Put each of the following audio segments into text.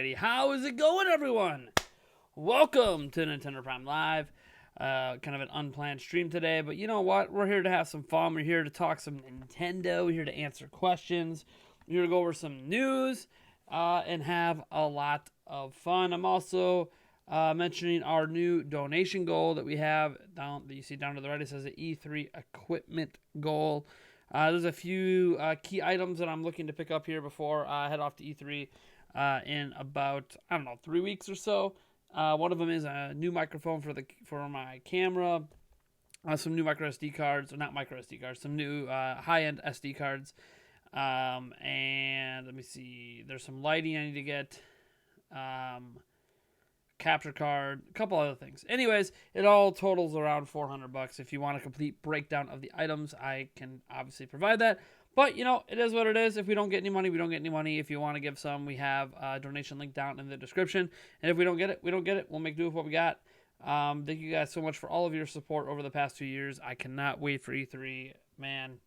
Alrighty, how is it going, everyone? Welcome to Nintendo Prime Live. Kind of an unplanned stream today, but you know what? We're here to have some fun. We're here to talk some Nintendo. We're here to answer questions. We're here to go over some news and have a lot of fun. I'm also mentioning our new donation goal that we have down that you see down to the right. It says the E3 equipment goal. There's a few key items that I'm looking to pick up here before I head off to E3 in about, 3 weeks or so. One of them is a new microphone for my camera, some new micro SD cards, or not micro SD cards, some new high-end SD cards, and let me see, there's some lighting I need to get, capture card, a couple other things. Anyways, it all totals around $400. If you want a complete breakdown of the items, I can obviously provide that. But, you know, it is what it is. If we don't get any money, we don't get any money. If you want to give some, we have a donation link down in the description. And if we don't get it, we don't get it. We'll make do with what we got. Thank you guys so much for all of your support over the past 2 years. I cannot wait for E3. Man,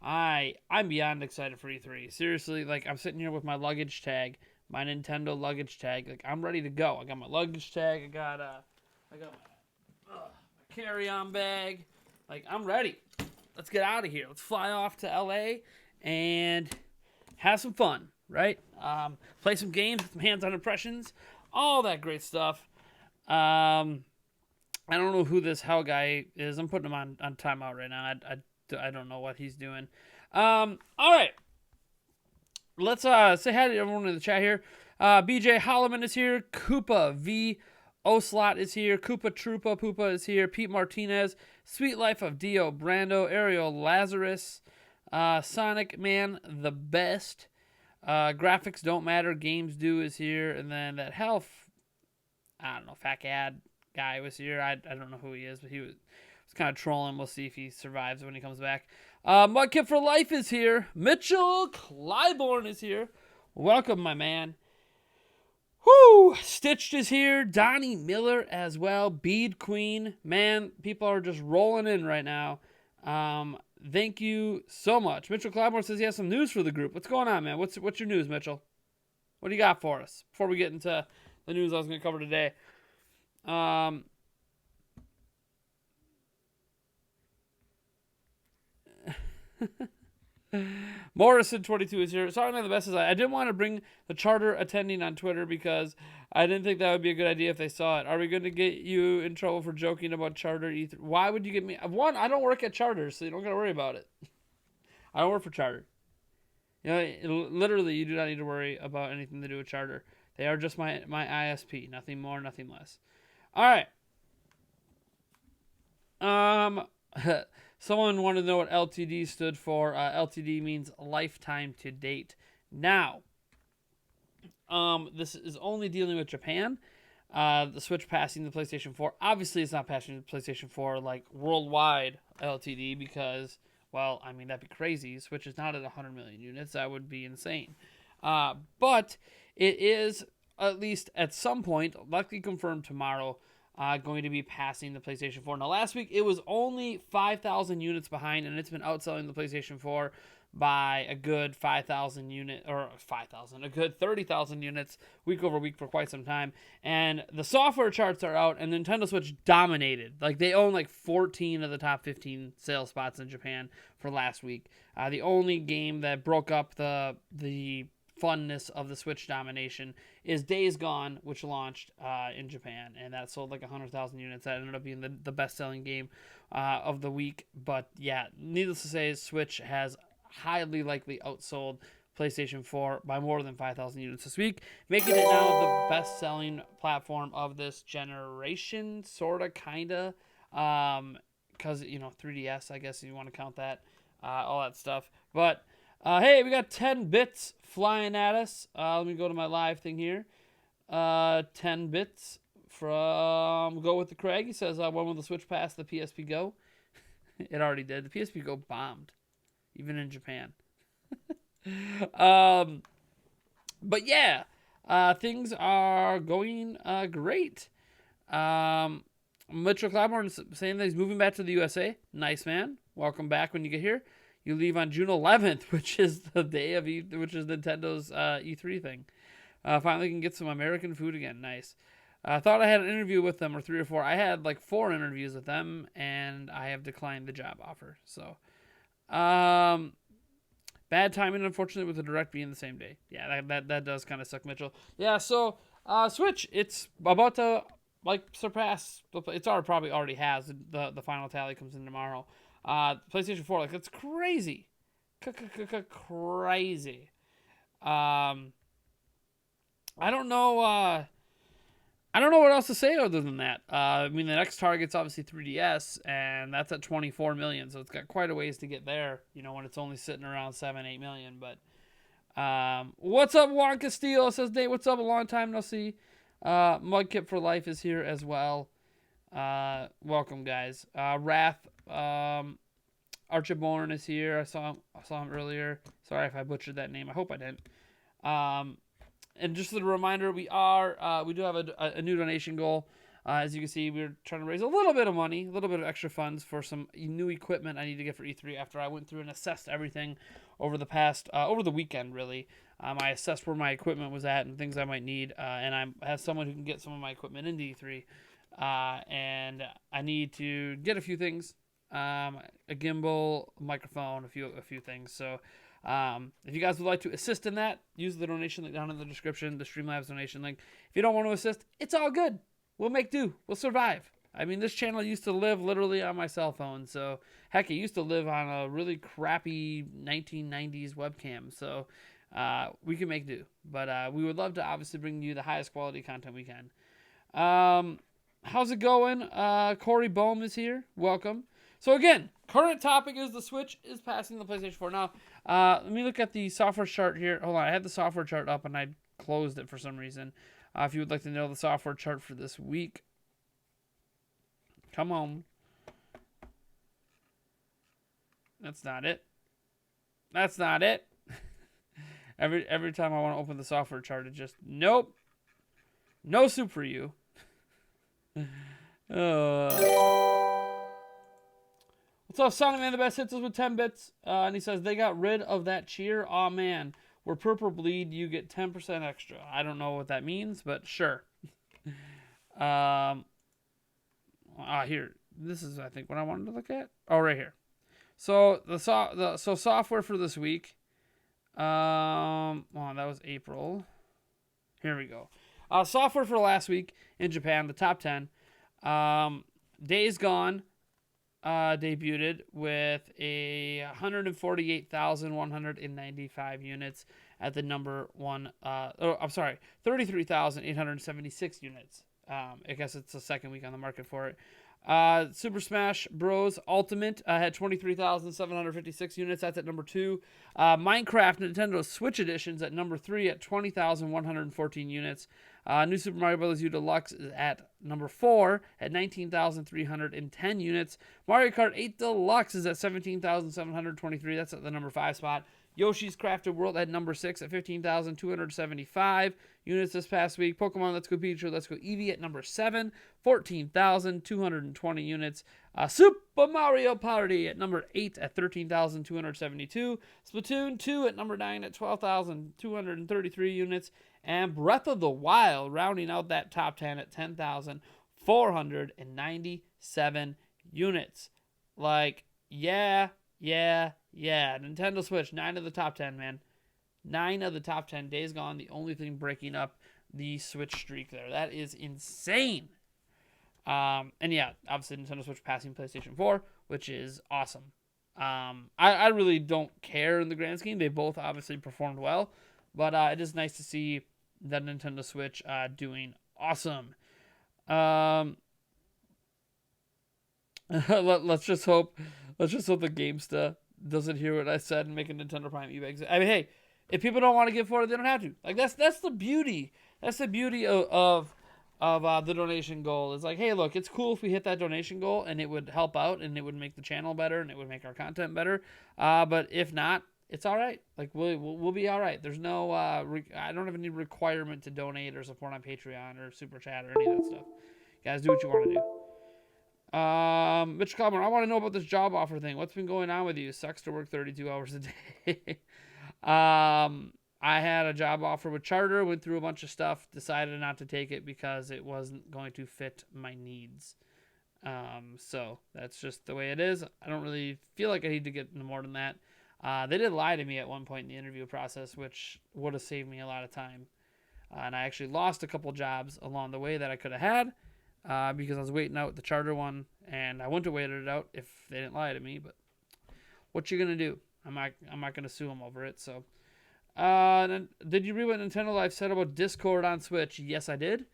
I'm beyond excited for E3. Seriously, like, I'm sitting here with my luggage tag, my Nintendo luggage tag. Like, I'm ready to go. I got my luggage tag. I got my carry-on bag. Like, I'm ready. Let's get out of here. Let's fly off to LA and have some fun, right? Play some games with some hands-on impressions, all that great stuff. I don't know who this hell guy is. I'm putting him on timeout right now. I don't know what he's doing. All right. Let's say hi to everyone in the chat here. BJ Holloman is here. Koopa V. Oslot is here. Koopa Troopa Poopa is here. Pete Martinez. Sweet Life of Dio Brando. Ariel Lazarus. Sonic Man the Best. Graphics Don't Matter. Games Do is here. And then that Fat Cad guy was here. I don't know who he is, but he was kind of trolling. We'll see if he survives when he comes back. Mudkip for Life is here. Mitchell Clybourne is here. Welcome, my man. Whoo! Stitched is here. Donnie Miller as well. Bead Queen. Man, people are just rolling in right now. Thank you so much. Mitchell Clybourne says he has some news for the group. What's going on, man? What's your news, Mitchell? What do you got for us before we get into the news I was going to cover today? Morrison22 is here. Sorry, man, the best is I didn't want to bring the charter attending on Twitter because I didn't think that would be a good idea if they saw it. Are we going to get you in trouble for joking about charter E3? Why would you get me? One, I don't work at charter, so you don't got to worry about it. I don't work for charter. You know, literally, you do not need to worry about anything to do with charter. They are just my ISP. Nothing more, nothing less. All right. Someone wanted to know what LTD stood for. LTD means lifetime to date. Now, this is only dealing with Japan. The Switch passing the PlayStation 4. Obviously, it's not passing the PlayStation 4 like worldwide LTD because, well, I mean, that'd be crazy. Switch is not at 100 million units. That would be insane. But it is, at least at some point, likely confirmed tomorrow, going to be passing the PlayStation 4. Now, last week, it was only 5,000 units behind, and it's been outselling the PlayStation 4 by a good 5,000 a good 30,000 units week over week for quite some time. And the software charts are out, and Nintendo Switch dominated. Like, they own like 14 of the top 15 sales spots in Japan for last week. The only game that broke up the funness of the Switch domination is Days Gone, which launched in Japan, and that sold like 100,000 units. That ended up being the best-selling game of the week. But yeah, needless to say, Switch has highly likely outsold PlayStation 4 by more than 5,000 units this week, making it now the best-selling platform of this generation, sorta, kinda, because, 3DS, I guess, if you want to count that, all that stuff. But hey, we got 10 bits flying at us. Let me go to my live thing here. 10 bits from Go With The Craig. He says, when will the Switch pass the PSP Go? It already did. The PSP Go bombed, even in Japan. But yeah, things are going great. Mitchell Claiborne is saying that he's moving back to the USA. Nice, man. Welcome back when you get here. You leave on June 11th, which is the day of which is Nintendo's E3 thing. Finally can get some American food again. Nice. I thought I had an interview with them, or 3 or 4. I had like 4 interviews with them, and I have declined the job offer. So, bad timing, unfortunately, with the direct being the same day. Yeah, that does kind of suck, Mitchell. Yeah, so Switch, it's about to like surpass. It's probably already has. The final tally comes in tomorrow. PlayStation 4, like that's crazy, crazy. I don't know. I don't know what else to say other than that. I mean, the next target's obviously 3DS, and that's at 24 million, so it's got quite a ways to get there. When it's only sitting around 7-8 million. But what's up, Juan Castillo? Says Nate. What's up? A long time no see. Mudkip for Life is here as well. Welcome, guys. Wrath Archiborn is here. I saw him earlier. Sorry if I butchered that name. I hope I didn't. And just as a reminder, we do have a new donation goal. As you can see, we're trying to raise a little bit of money, a little bit of extra funds for some new equipment I need to get for E3 after I went through and assessed everything over the weekend, really. I assessed where my equipment was at and things I might need, and I have someone who can get some of my equipment into E3. And I need to get a few things, a gimbal, a microphone, a few things. So if you guys would like to assist in that, use the donation link down in the description, the Streamlabs donation link. If you don't want to assist, it's all good. We'll make do. We'll survive. I mean, this channel used to live literally on my cell phone. So, heck, it used to live on a really crappy 1990s webcam. So, we can make do. But we would love to obviously bring you the highest quality content we can. How's it going? Corey Bohm is here. Welcome. So, again, current topic is the Switch is passing the PlayStation 4. Now, let me look at the software chart here. Hold on. I had the software chart up and I closed it for some reason. If you would like to know the software chart for this week. Come on. That's not it. That's not it. Every time I want to open the software chart, it just, nope. No soup for you. What's up, Sonic Man? The best hits us with 10 bits. And he says, they got rid of that cheer. Aw, man. Where Purple Bleed, you get 10% extra. I don't know what that means, but sure. Here. This is, I think, what I wanted to look at. Oh, right here. So, so software for this week. That was April. Here we go. Software for last week in Japan, the top 10. Days Gone debuted with a 148,195 units at the number one. 33,876 units. I guess it's the second week on the market for it. Super Smash Bros. Ultimate had 23,756 units. That's at number 2. Minecraft Nintendo Switch Edition's at number 3 at 20,114 units. New Super Mario Bros. U Deluxe is at number 4 at 19,310 units. Mario Kart 8 Deluxe is at 17,723. That's at the number 5 spot. Yoshi's Crafted World at number 6 at 15,275 units this past week. Pokemon Let's Go Pikachu, Let's Go Eevee at number 7, 14,220 units. Super Mario Party at number 8 at 13,272. Splatoon 2 at number 9 at 12,233 units. And Breath of the Wild rounding out that top 10 at 10,497 units. Like, yeah. Nintendo Switch, 9 of the top 10, man. 9 of the top 10. Days Gone, the only thing breaking up the Switch streak there. That is insane. And yeah, obviously Nintendo Switch passing PlayStation 4, which is awesome. I really don't care in the grand scheme. They both obviously performed well. But it is nice to see that Nintendo Switch doing awesome. Let's just hope the GameStop doesn't hear what I said and make a Nintendo Prime eBay. I mean, hey, if people don't want to give for it, they don't have to. Like that's the beauty. That's the beauty of the donation goal. It's like, hey, look, it's cool if we hit that donation goal and it would help out and it would make the channel better and it would make our content better. But if not, it's all right. Like we'll be all right. There's no I don't have any requirement to donate or support on Patreon or Super Chat or any of that stuff. You guys do what you want to do. Mitch Coleman, I want to know about this job offer thing. What's been going on with you? Sucks to work 32 hours a day. I I had a job offer with Charter, went through a bunch of stuff, decided not to take it because it wasn't going to fit my needs. So that's just the way it is. I don't really feel like I need to get into more than that. They did lie to me at one point in the interview process, which would have saved me a lot of time. And I actually lost a couple jobs along the way that I could have had because I was waiting out the Charter one, and I wouldn't have waited it out if they didn't lie to me. But what you gonna do? I'm not gonna sue them over it. So, did you read what Nintendo Live said about Discord on Switch? Yes, I did.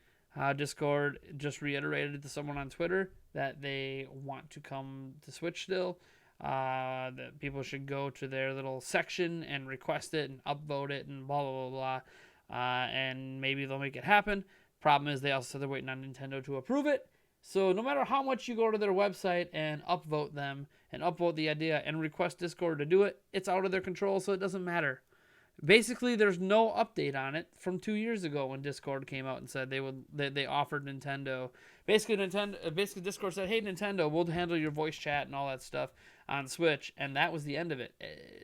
Discord just reiterated to someone on Twitter that they want to come to Switch still. That people should go to their little section and request it and upvote it and blah, blah, blah, blah. And maybe they'll make it happen. Problem is they also said they're waiting on Nintendo to approve it. So no matter how much you go to their website and upvote them and upvote the idea and request Discord to do it, it's out of their control, so it doesn't matter. Basically, there's no update on it from 2 years ago when Discord came out and said they offered Nintendo. Basically, Discord said, "Hey, Nintendo, we'll handle your voice chat and all that stuff on Switch," and that was the end of it.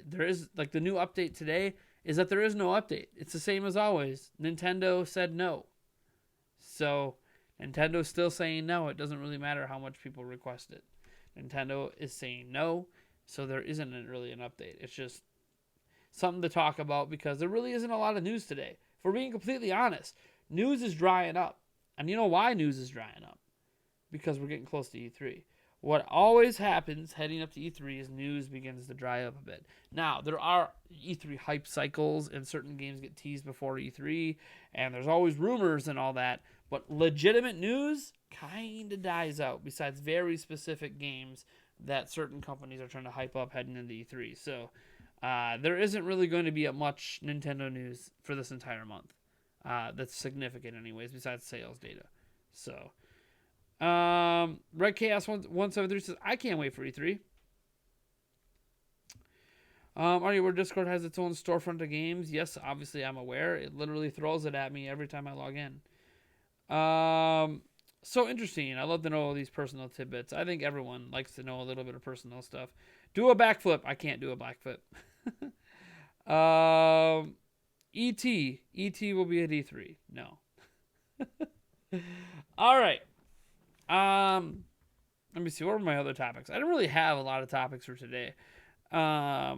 There is the new update today is that there is no update. It's the same as always. Nintendo said no, so Nintendo's still saying no. It doesn't really matter how much people request it. Nintendo is saying no, so there isn't really an update. It's just something to talk about because there really isn't a lot of news today. If we're being completely honest, news is drying up. And you know why news is drying up? Because we're getting close to E3. What always happens heading up to E3 is news begins to dry up a bit. Now, there are E3 hype cycles and certain games get teased before E3 and there's always rumors and all that. But legitimate news kind of dies out besides very specific games that certain companies are trying to hype up heading into E3. So there isn't really going to be much Nintendo news for this entire month. That's significant anyways, besides sales data. So, Red Chaos 173 says, I can't wait for E3. Are you aware Discord has its own storefront of games? Yes, obviously I'm aware. It literally throws it at me every time I log in. So interesting. I love to know all these personal tidbits. I think everyone likes to know a little bit of personal stuff. Do a backflip. I can't do a backflip. E.T. will be at E3. No. All right. Let me see. What are my other topics? I don't really have a lot of topics for today. Let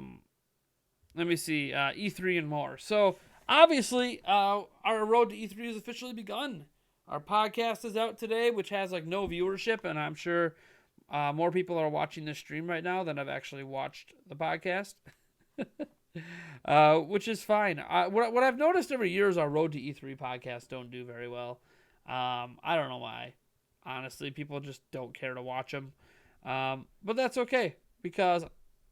me see. E3 and more. So, obviously, our road to E3 has officially begun. Our podcast is out today, which has no viewership, and I'm sure more people are watching this stream right now than I've actually watched the podcast. Which is fine. What I've noticed every year is our Road to E3 podcasts don't do very well. I don't know why. Honestly, people just don't care to watch them. But that's okay because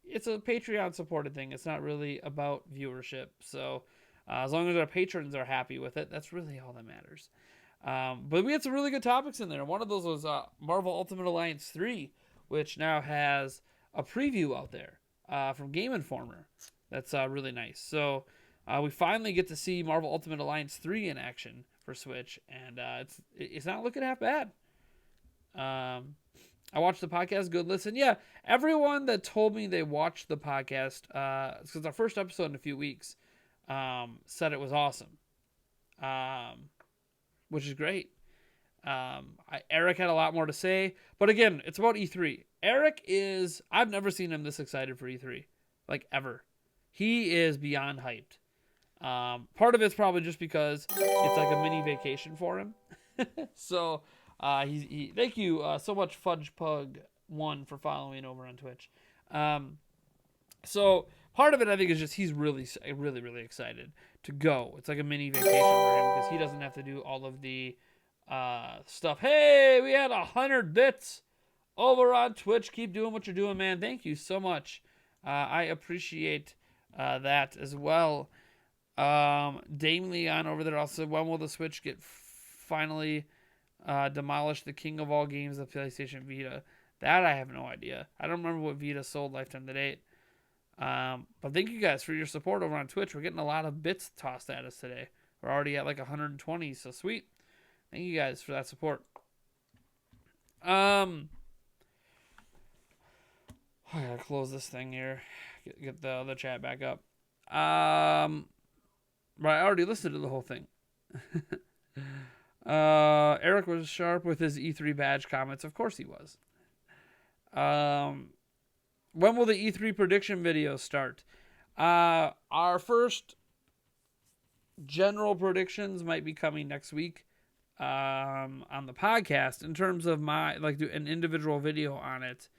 it's a Patreon supported thing. It's not really about viewership. So as long as our patrons are happy with it, that's really all that matters. But we had some really good topics in there. One of those was Marvel Ultimate Alliance 3, which now has a preview out there from Game Informer. That's really nice. So we finally get to see Marvel Ultimate Alliance 3 in action for Switch, and it's not looking half bad. I watched the podcast. Good listen. Yeah, everyone that told me they watched the podcast, because our first episode in a few weeks, said it was awesome, which is great. Eric had a lot more to say, but again, it's about E3. I've never seen him this excited for E3, ever. He is beyond hyped. Part of it's probably just because it's like a mini vacation for him. So, thank you so much, FudgePug1, for following over on Twitch. So part of it, I think, is just he's really, really, really excited to go. It's like a mini vacation for him because he doesn't have to do all of the stuff. Hey, we had 100 bits over on Twitch. Keep doing what you're doing, man. Thank you so much. I appreciate that as well. Dame Leon over there also, when will the Switch get finally demolish the king of all games, the PlayStation Vita? That I have no idea. I don't remember what Vita sold lifetime to date. But thank you guys for your support over on Twitch. We're getting a lot of bits tossed at us today. We're already at 120, so sweet. Thank you guys for that support. I gotta close this thing here. Get the other chat back up. But I already listened to the whole thing. Eric was sharp with his E3 badge comments. Of course he was. When will the E3 prediction video start? Our first general predictions might be coming next week on the podcast. In terms of my do an individual video on it,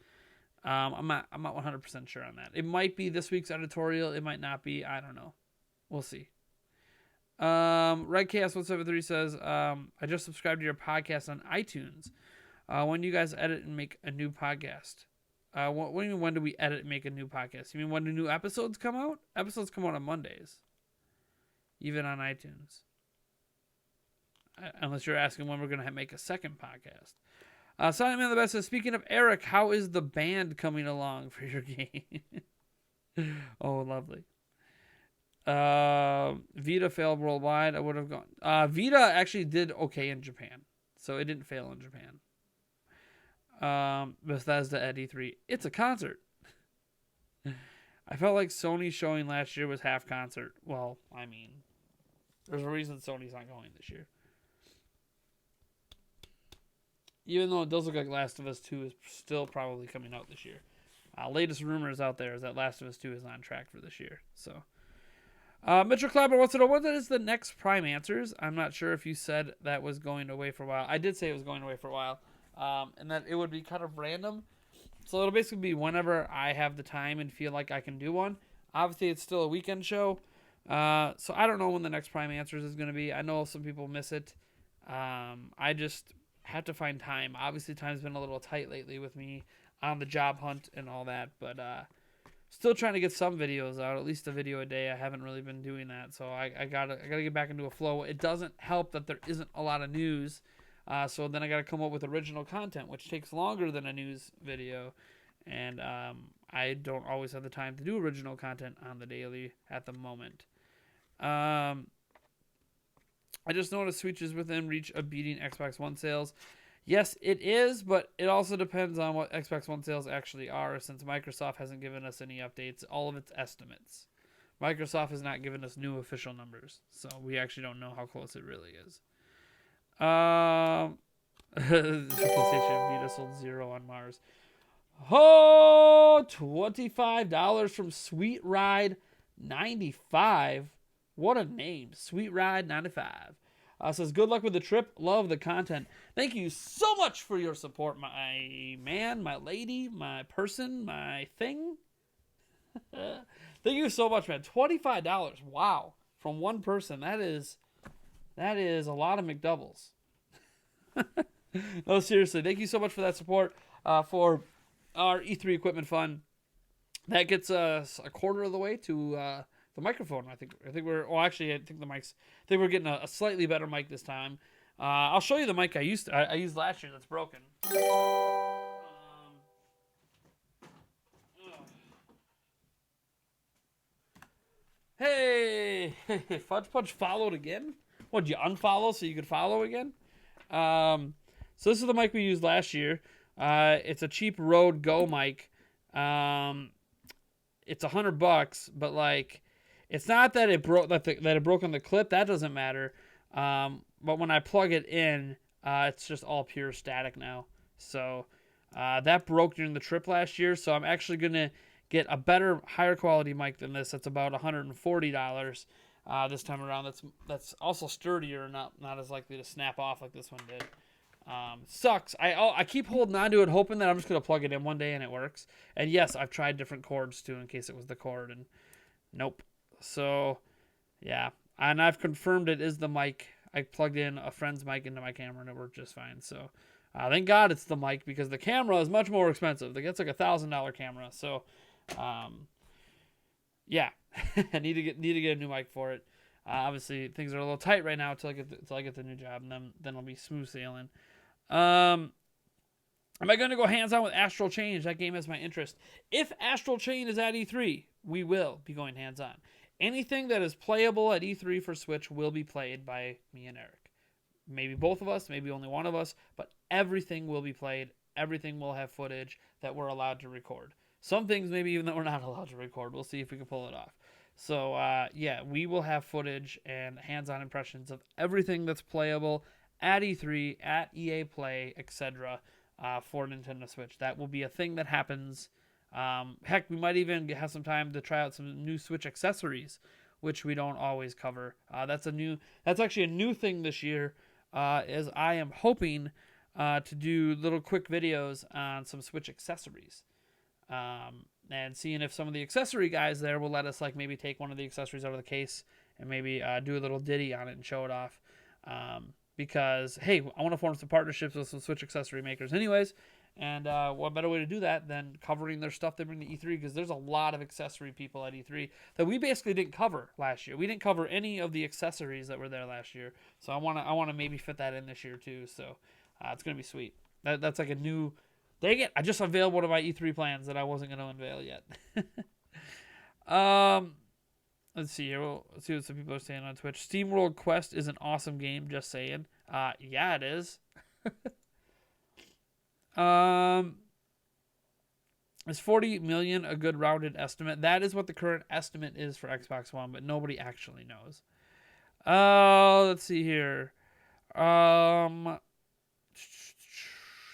I'm not 100% sure on that. It might be this week's editorial. It might not be. I don't know. We'll see. Redcast173 says, I just subscribed to your podcast on iTunes. When do you guys edit and make a new podcast? What do you mean, when do we edit and make a new podcast? You mean when do new episodes come out? Episodes come out on Mondays. Even on iTunes. Unless you're asking when we're going to make a second podcast. Silent Man the Best says, speaking of Eric, how is the band coming along for your game? Oh, lovely. Vita failed worldwide. I would have gone. Vita actually did okay in Japan. So it didn't fail in Japan. Bethesda at E3. It's a concert. I felt like Sony showing last year was half concert. Well, I mean, there's a reason Sony's not going this year. Even though it does look like Last of Us 2 is still probably coming out this year. Latest rumors out there is that Last of Us 2 is on track for this year. So, Mitchell Clapper wants to know, what is the next Prime Answers? I'm not sure if you said that was going away for a while. I did say it was going away for a while. And that it would be kind of random. So it'll basically be whenever I have the time and feel like I can do one. Obviously, it's still a weekend show. So I don't know when the next Prime Answers is going to be. I know some people miss it. I just have to find time. Obviously, time's been a little tight lately with me on the job hunt and all that. But still trying to get some videos out, at least a video a day. I haven't really been doing that. So I gotta get back into a flow. It doesn't help that there isn't a lot of news. So then I got to come up with original content, which takes longer than a news video. And I don't always have the time to do original content on the daily at the moment. I just noticed Switch is within reach of beating Xbox One sales. Yes, it is, but it also depends on what Xbox One sales actually are, since Microsoft hasn't given us any updates. All of its estimates. Microsoft has not given us new official numbers, so we actually don't know how close it really is. PlayStation Vita sold 0 on Mars. Oh, $25 from Sweet Ride 95. What a name. Sweet Ride 95. Says, good luck with the trip. Love the content. Thank you so much for your support, my man, my lady, my person, my thing. Thank you so much, man. $25. Wow. From one person. That is a lot of McDoubles. No, seriously. Thank you so much for that support for our E3 equipment fund. That gets us a quarter of the way to the microphone. I think we're. Well, actually, I think we're getting a slightly better mic this time. I'll show you the mic I used last year that's broken. Hey, Fudge Punch followed again. What, did you unfollow so you could follow again? So this is the mic we used last year. It's a cheap Rode Go mic. It's $100, but like, it's not that it broke that it broke on the clip. That doesn't matter. But when I plug it in, it's just all pure static now. So that broke during the trip last year. So I'm actually gonna get a better, higher quality mic than this. That's about $140 this time around. That's also sturdier, not as likely to snap off like this one did. Sucks. I keep holding on to it, hoping that I'm just gonna plug it in one day and it works. And yes, I've tried different cords too in case it was the cord, and nope. So yeah, and I've confirmed it is the mic. I plugged in a friend's mic into my camera and it worked just fine. So thank God it's the mic, because the camera is much more expensive. It's like $1,000 camera. So yeah, I need to get a new mic for it. Obviously things are a little tight right now until I get the new job, and then I'll be smooth sailing. Am I going to go hands-on with Astral Chain? That game has my interest. If Astral Chain is at E3, we will be going hands-on. Anything that is playable at E3 for Switch will be played by me and Eric. Maybe both of us, maybe only one of us, but everything will be played. Everything will have footage that we're allowed to record. Some things maybe even that we're not allowed to record. We'll see if we can pull it off. So yeah, we will have footage and hands-on impressions of everything that's playable at E3, at EA Play, etc. For Nintendo Switch. That will be a thing that happens. Heck, we might even have some time to try out some new Switch accessories, which we don't always cover. That's actually a new thing this year. Is I am hoping to do little quick videos on some Switch accessories. And seeing if some of the accessory guys there will let us like maybe take one of the accessories out of the case and maybe do a little ditty on it and show it off. Because hey, I want to form some partnerships with some Switch accessory makers anyways, and what better way to do that than covering their stuff they bring to E3, because there's a lot of accessory people at E3 that we basically didn't cover last year. We didn't cover any of the accessories that were there last year, so I want to maybe fit that in this year too. So it's gonna be sweet. That's like a new. Dang it! I just unveiled one of my E3 plans that I wasn't going to unveil yet. Let's see here. Let's see what some people are saying on Twitch. SteamWorld Quest is an awesome game. Just saying. Yeah, it is. Is 40 million a good rounded estimate? That is what the current estimate is for Xbox One, but nobody actually knows. Let's see here.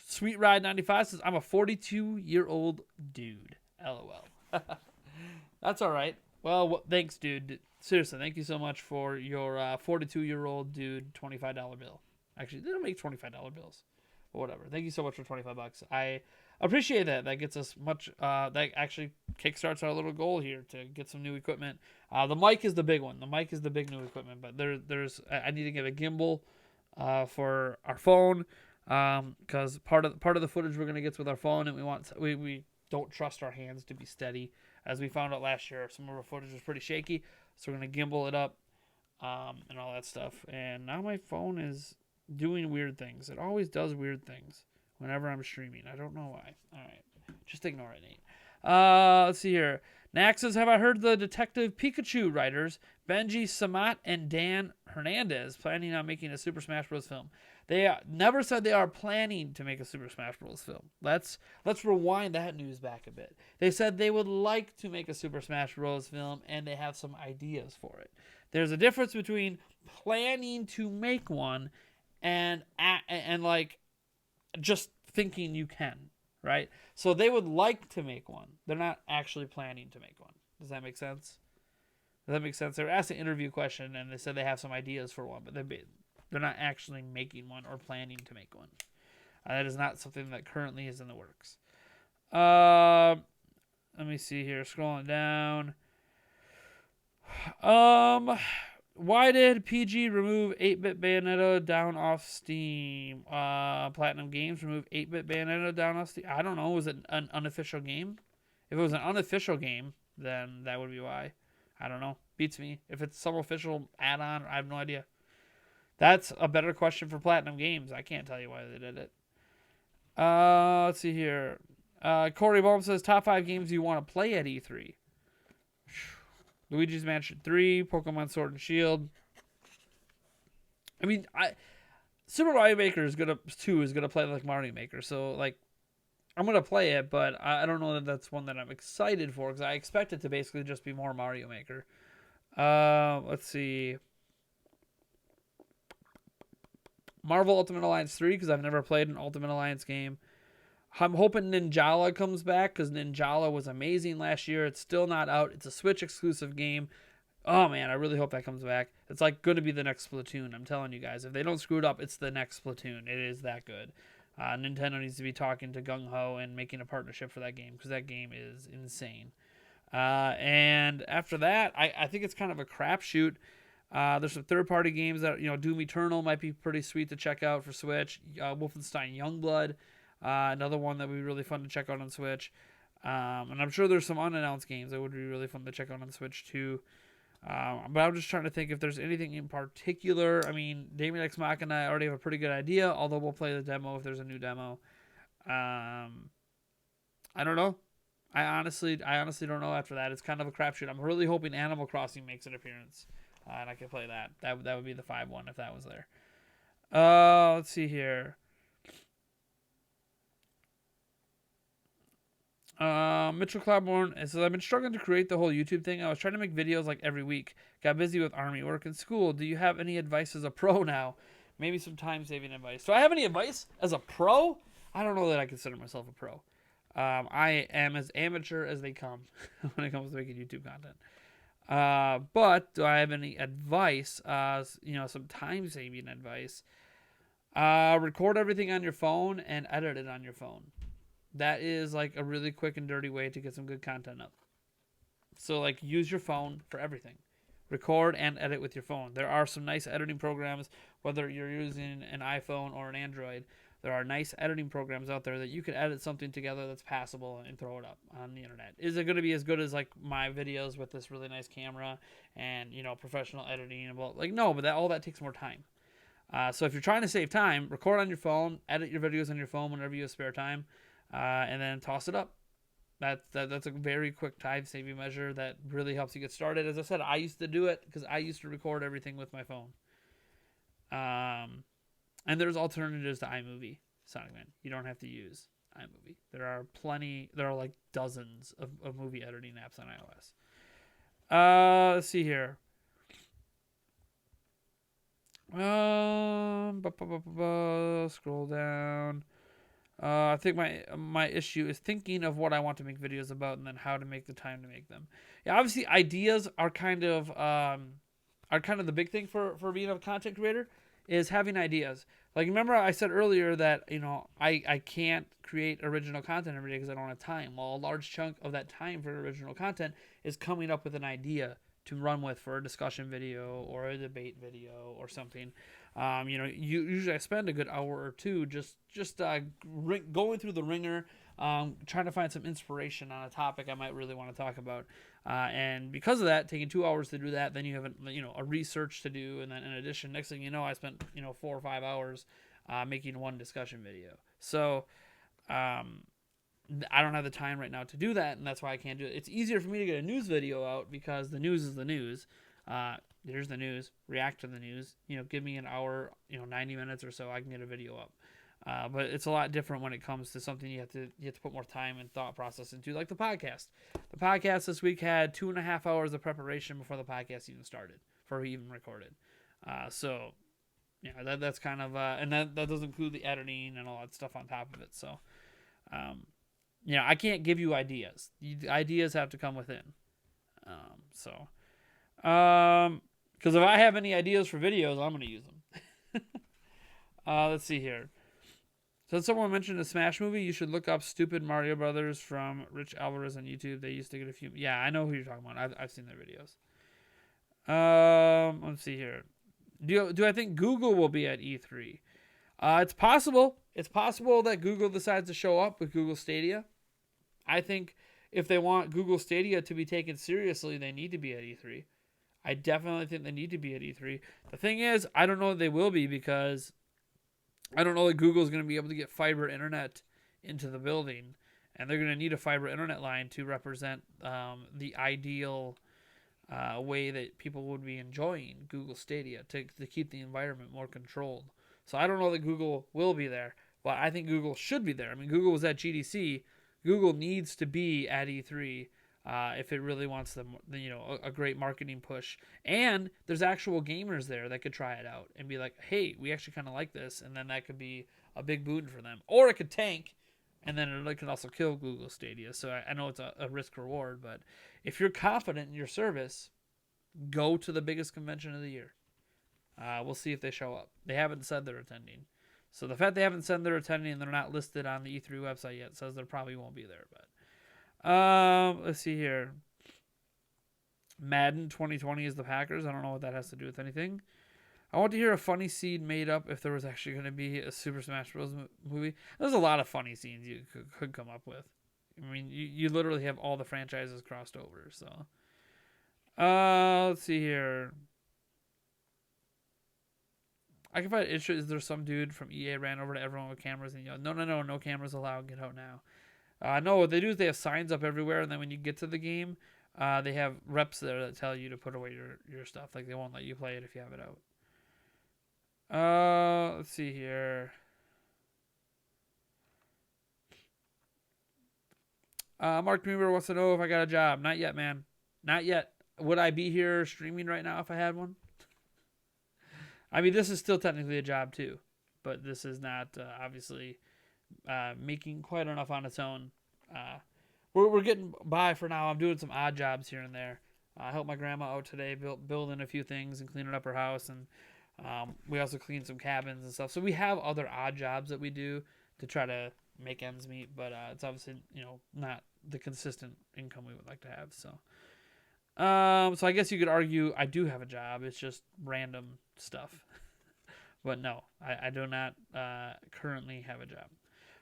Sweet Ride 95 says, I'm a 42-year-old dude. LOL. That's all right. Well, thanks, dude. Seriously, thank you so much for your 42-year-old dude $25 bill. Actually, they don't make $25 bills. But whatever. Thank you so much for $25. I appreciate that. That gets us much. That actually kickstarts our little goal here to get some new equipment. The mic is the big one. The mic is the big new equipment. But I need to get a gimbal for our phone. Because part of the footage we're gonna get with our phone, and we don't trust our hands to be steady, as we found out last year. Some of our footage was pretty shaky, so we're gonna gimbal it up, and all that stuff. And now my phone is doing weird things. It always does weird things whenever I'm streaming. I don't know why. All right, just ignore it, Nate. Let's see here. Naxes, have I heard the Detective Pikachu writers Benji Samat and Dan Hernandez planning on making a Super Smash Bros. Film? They never said they are planning to make a Super Smash Bros. Film. Let's rewind that news back a bit. They said they would like to make a Super Smash Bros. Film, and they have some ideas for it. There's a difference between planning to make one and like just thinking you can, right? So they would like to make one. They're not actually planning to make one. Does that make sense? Does that make sense? They were asked an interview question, and they said they have some ideas for one, but they're not actually making one or planning to make one. That is not something that currently is in the works. Let me see here. Scrolling down. Why did PG remove 8-Bit Bayonetta down off Steam? Platinum Games removed 8-Bit Bayonetta down off Steam. I don't know. Was it an unofficial game? If it was an unofficial game, then that would be why. I don't know. Beats me. If it's some official add-on, I have no idea. That's a better question for Platinum Games. I can't tell you why they did it. Let's see here. Corey Baum says, top 5 games you want to play at E3. Luigi's Mansion 3, Pokemon Sword and Shield. I mean, Super Mario Maker 2 is gonna play like Mario Maker, so like I'm gonna play it, but I don't know that that's one that I'm excited for, because I expect it to basically just be more Mario Maker. Let's see. Marvel Ultimate Alliance 3, because I've never played an Ultimate Alliance game. I'm hoping Ninjala comes back, because Ninjala was amazing last year. It's still not out. It's a Switch exclusive game. Oh man, I really hope that comes back. It's like going to be the next Splatoon. I'm telling you guys, if they don't screw it up, it's the next Splatoon. It is that good. Nintendo needs to be talking to Gung Ho and making a partnership for that game, because that game is insane. And after that, I think it's kind of a crapshoot. There's some third-party games that, Doom Eternal might be pretty sweet to check out for Switch. Wolfenstein Youngblood, another one that would be really fun to check out on Switch. And I'm sure there's some unannounced games that would be really fun to check out on Switch too. But I'm just trying to think if there's anything in particular. I mean, Damien X Machina, I already have a pretty good idea, although we'll play the demo if there's a new demo. I don't know. I honestly don't know after that. It's kind of a crapshoot. I'm really hoping Animal Crossing makes an appearance. And I can play that. That would be the 5-1 if that was there. Let's see here. Mitchell Claiborne says, I've been struggling to create the whole YouTube thing. I was trying to make videos like every week. Got busy with army work and school. Do you have any advice as a pro now? Maybe some time-saving advice. Do I have any advice as a pro? I don't know that I consider myself a pro. I am as amateur as they come when it comes to making YouTube content. But do I have any advice? Some time-saving advice. Record everything on your phone and edit it on your phone. That is like a really quick and dirty way to get some good content up. So like use your phone for everything. Record and edit with your phone. There are some nice editing programs, whether you're using an iPhone or an Android. There are nice editing programs out there that you can edit something together that's passable and throw it up on the internet. Is it going to be as good as like my videos with this really nice camera and professional editing and no, but all that takes more time. So if you're trying to save time, record on your phone, edit your videos on your phone whenever you have spare time, and then toss it up. That's a very quick time-saving measure that really helps you get started. As I said, I used to do it because I used to record everything with my phone. And there's alternatives to iMovie, SonicMan. You don't have to use iMovie. There are like dozens of movie editing apps on iOS. Let's see here. Scroll down. I think my issue is thinking of what I want to make videos about and then how to make the time to make them. Yeah, obviously ideas are kind of the big thing for being a content creator is having ideas. Like remember I said earlier that I can't create original content every day because I don't have time. Well, a large chunk of that time for original content is coming up with an idea to run with for a discussion video or a debate video or something. Usually I spend a good hour or two just going through the ringer, trying to find some inspiration on a topic I might really want to talk about. And because of that, taking 2 hours to do that, then you have a research to do, and then in addition, next thing you know, I spent 4 or 5 hours making one discussion video. So I don't have the time right now to do that, and that's why I can't do it. It's easier for me to get a news video out because the news is the news. Here's the news. React to the news. Give me an hour, 90 minutes or so, I can get a video up. But it's a lot different when it comes to something you have to put more time and thought process into, like the podcast. The podcast this week had 2.5 hours of preparation before the podcast even started, before we even recorded. That's kind of and that doesn't include the editing and all that stuff on top of it. So, I can't give you ideas. The ideas have to come within. Because if I have any ideas for videos, I'm going to use them. Let's see here. So someone mentioned a Smash movie. You should look up Stupid Mario Brothers from Rich Alvarez on YouTube. They used to get a few. Yeah, I know who you're talking about. I've seen their videos. Let's see here. Do I think Google will be at E3? It's possible. It's possible that Google decides to show up with Google Stadia. I think if they want Google Stadia to be taken seriously, they need to be at E3. I definitely think they need to be at E3. The thing is, I don't know if they will be because I don't know that Google's going to be able to get fiber internet into the building, and they're going to need a fiber internet line to represent the ideal way that people would be enjoying Google Stadia to keep the environment more controlled. So I don't know that Google will be there, but I think Google should be there. I mean, Google was at GDC. Google needs to be at E3 if it really wants a great marketing push. And there's actual gamers there that could try it out and be like, hey, we actually kind of like this, and then that could be a big boon for them. Or it could tank, and then it could also kill Google Stadia. So I know it's a risk-reward, but if you're confident in your service, go to the biggest convention of the year. We'll see if they show up. They haven't said they're attending. So the fact they haven't said they're attending and they're not listed on the E3 website yet says they probably won't be there. But let's see here. Madden 2020 is the Packers. I don't know what that has to do with anything. I want to hear a funny scene made up if there was actually going to be a Super Smash Bros. Movie. There's a lot of funny scenes you could come up with. I mean, you literally have all the franchises crossed over. So let's see here. I can find it. Is there some dude from EA ran over to everyone with cameras and yelled, no cameras allowed, get out now. No, what they do is they have signs up everywhere, and then when you get to the game, they have reps there that tell you to put away your stuff. Like they won't let you play it if you have it out. Let's see here. Mark Meaver wants to know if I got a job. Not yet, man. Not yet. Would I be here streaming right now if I had one? I mean, this is still technically a job too, but this is not obviously making quite enough on its own. We're getting by for now. I'm doing some odd jobs here and there. I helped my grandma out today, building a few things and cleaning up her house, and we also cleaned some cabins and stuff. So we have other odd jobs that we do to try to make ends meet, but it's obviously not the consistent income we would like to have. So I guess you could argue I do have a job. It's just random stuff. But no, I do not currently have a job.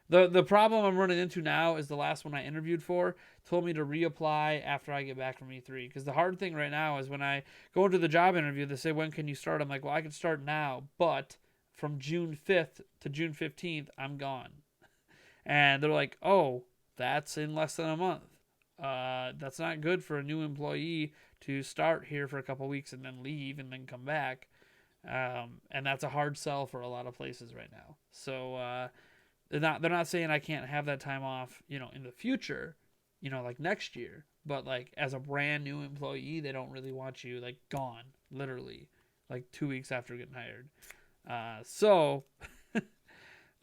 The problem I'm running into now is the last one I interviewed for told me to reapply after I get back from E3. Because the hard thing right now is when I go into the job interview, they say, when can you start? I'm like, well, I can start now, but from June 5th to June 15th, I'm gone. And they're like, oh, that's in less than a month. That's not good for a new employee to start here for a couple weeks and then leave and then come back. And that's a hard sell for a lot of places right now. So they're not saying I can't have that time off, in the future, like next year. But like as a brand new employee, they don't really want you like gone, literally, like 2 weeks after getting hired.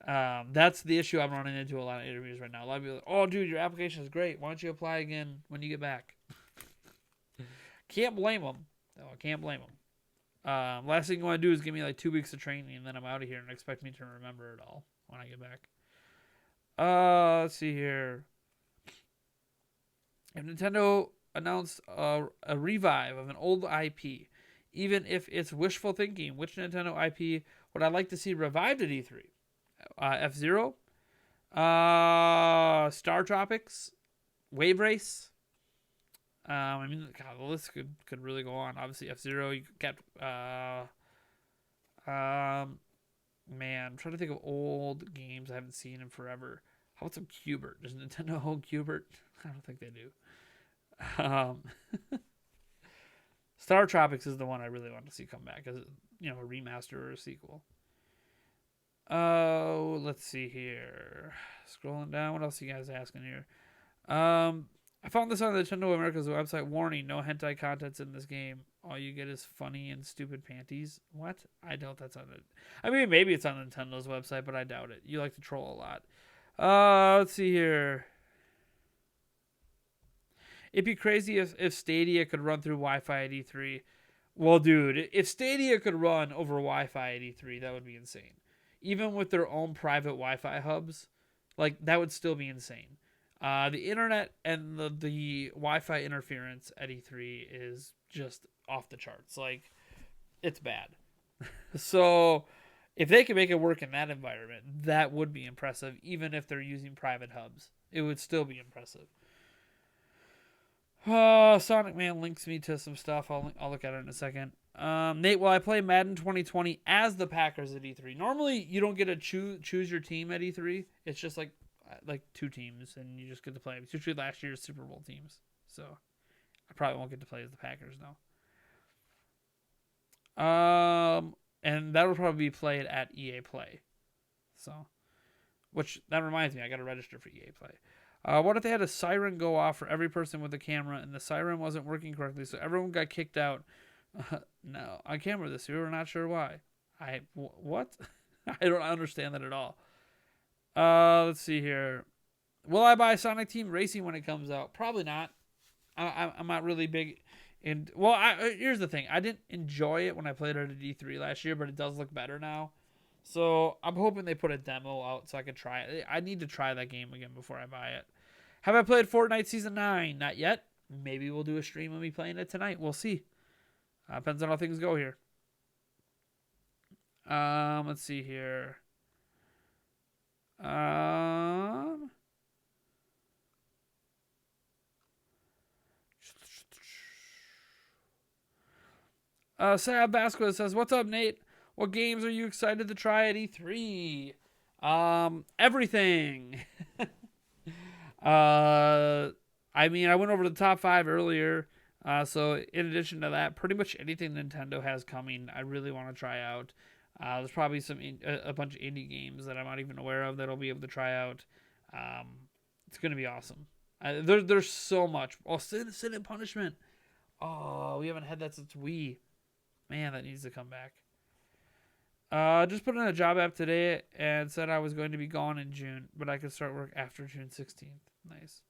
That's the issue I'm running into a lot of interviews right now. A lot of people are like, oh, dude, your application is great. Why don't you apply again when you get back? Can't blame them. No, I can't blame them. Last thing you want to do is give me like 2 weeks of training and then I'm out of here and expect me to remember it all when I get back. Let's see here. If Nintendo announced a revive of an old IP, even if it's wishful thinking, which Nintendo IP would I like to see revived at E3? F-Zero, Star Tropics, Wave Race. I mean, God, the list could really go on. Obviously, F-Zero. You kept. Man, I'm trying to think of old games I haven't seen in forever. How about some Q*bert? Does Nintendo own Q*bert? I don't think they do. Star Tropics is the one I really want to see come back as a remaster or a sequel. Oh, let's see here. Scrolling down, what else are you guys asking here? I found this on the Nintendo America's website. Warning: no hentai contents in this game. All you get is funny and stupid panties. What? I doubt that's on it. I mean, maybe it's on Nintendo's website, but I doubt it. You like to troll a lot. Let's see here. It'd be crazy if Stadia could run through Wi-Fi at E3. Well, dude, if Stadia could run over Wi-Fi at E3, that would be insane. Even with their own private Wi-Fi hubs, like that would still be insane. The internet and the Wi-Fi interference at E3 is just off the charts. Like, it's bad. So, if they can make it work in that environment, that would be impressive. Even if they're using private hubs, it would still be impressive. Sonic Man links me to some stuff. I'll look at it in a second. Nate, will I play Madden 2020 as the Packers at E3? Normally, you don't get to choose your team at E3. It's just like two teams, and you just get to play. It's usually last year's Super Bowl teams. So, I probably won't get to play as the Packers now. And that will probably be played at EA Play. So, which, that reminds me, I got to register for EA Play. What if they had a siren go off for every person with a camera, and the siren wasn't working correctly, so everyone got kicked out? No, on camera this year, we're not sure why. What? I don't understand that at all. Let's see here. Will I buy Sonic Team Racing when it comes out? Probably not. I'm not really big in. Well, here's the thing. I didn't enjoy it when I played it at E3 last year, but it does look better now. So I'm hoping they put a demo out so I can try it. I need to try that game again before I buy it. Have I played Fortnite Season 9? Not yet. Maybe we'll do a stream of me playing it tonight. We'll see. Depends on how things go here. Let's see here. Sam Basco says, "What's up, Nate? What games are you excited to try at E3? Everything." I mean, I went over the top 5 earlier. So in addition to that, pretty much anything Nintendo has coming, I really want to try out. There's probably a bunch of indie games that I'm not even aware of that I'll be able to try out. It's going to be awesome. There's so much. Oh, Sin and Punishment. Oh, we haven't had that since Wii. Man, that needs to come back. Just put in a job app today and said I was going to be gone in June, but I could start work after June 16th. Nice.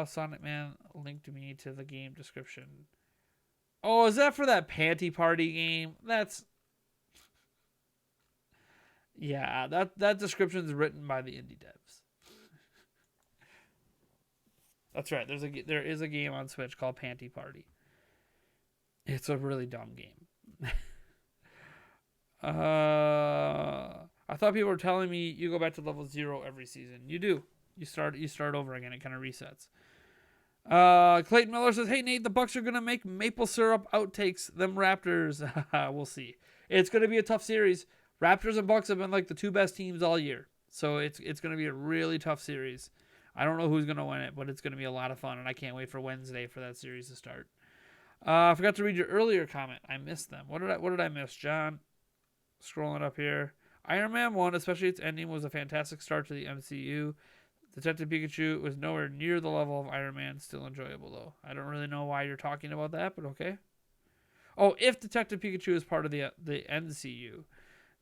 Sonic Man linked me to the game description. Oh, is that for that Panty Party game? Yeah, that description's written by the indie devs. That's right. There is a game on Switch called Panty Party. It's a really dumb game. I thought people were telling me you go back to level 0 every season. You do. You start over again. It kind of resets. Clayton Miller says, "Hey Nate, the Bucks are gonna make maple syrup outtakes. Them Raptors. We'll see. It's gonna be a tough series. Raptors and Bucks have been like the two best teams all year, so it's gonna be a really tough series. I don't know who's gonna win it, but it's gonna be a lot of fun, and I can't wait for Wednesday for that series to start." I forgot to read your earlier comment. I missed them. What did I miss, John? Scrolling up here. Iron Man 1, especially its ending, was a fantastic start to the MCU. Detective Pikachu was nowhere near the level of Iron Man. Still enjoyable, though. I don't really know why you're talking about that, but okay. Oh, if Detective Pikachu is part of the MCU,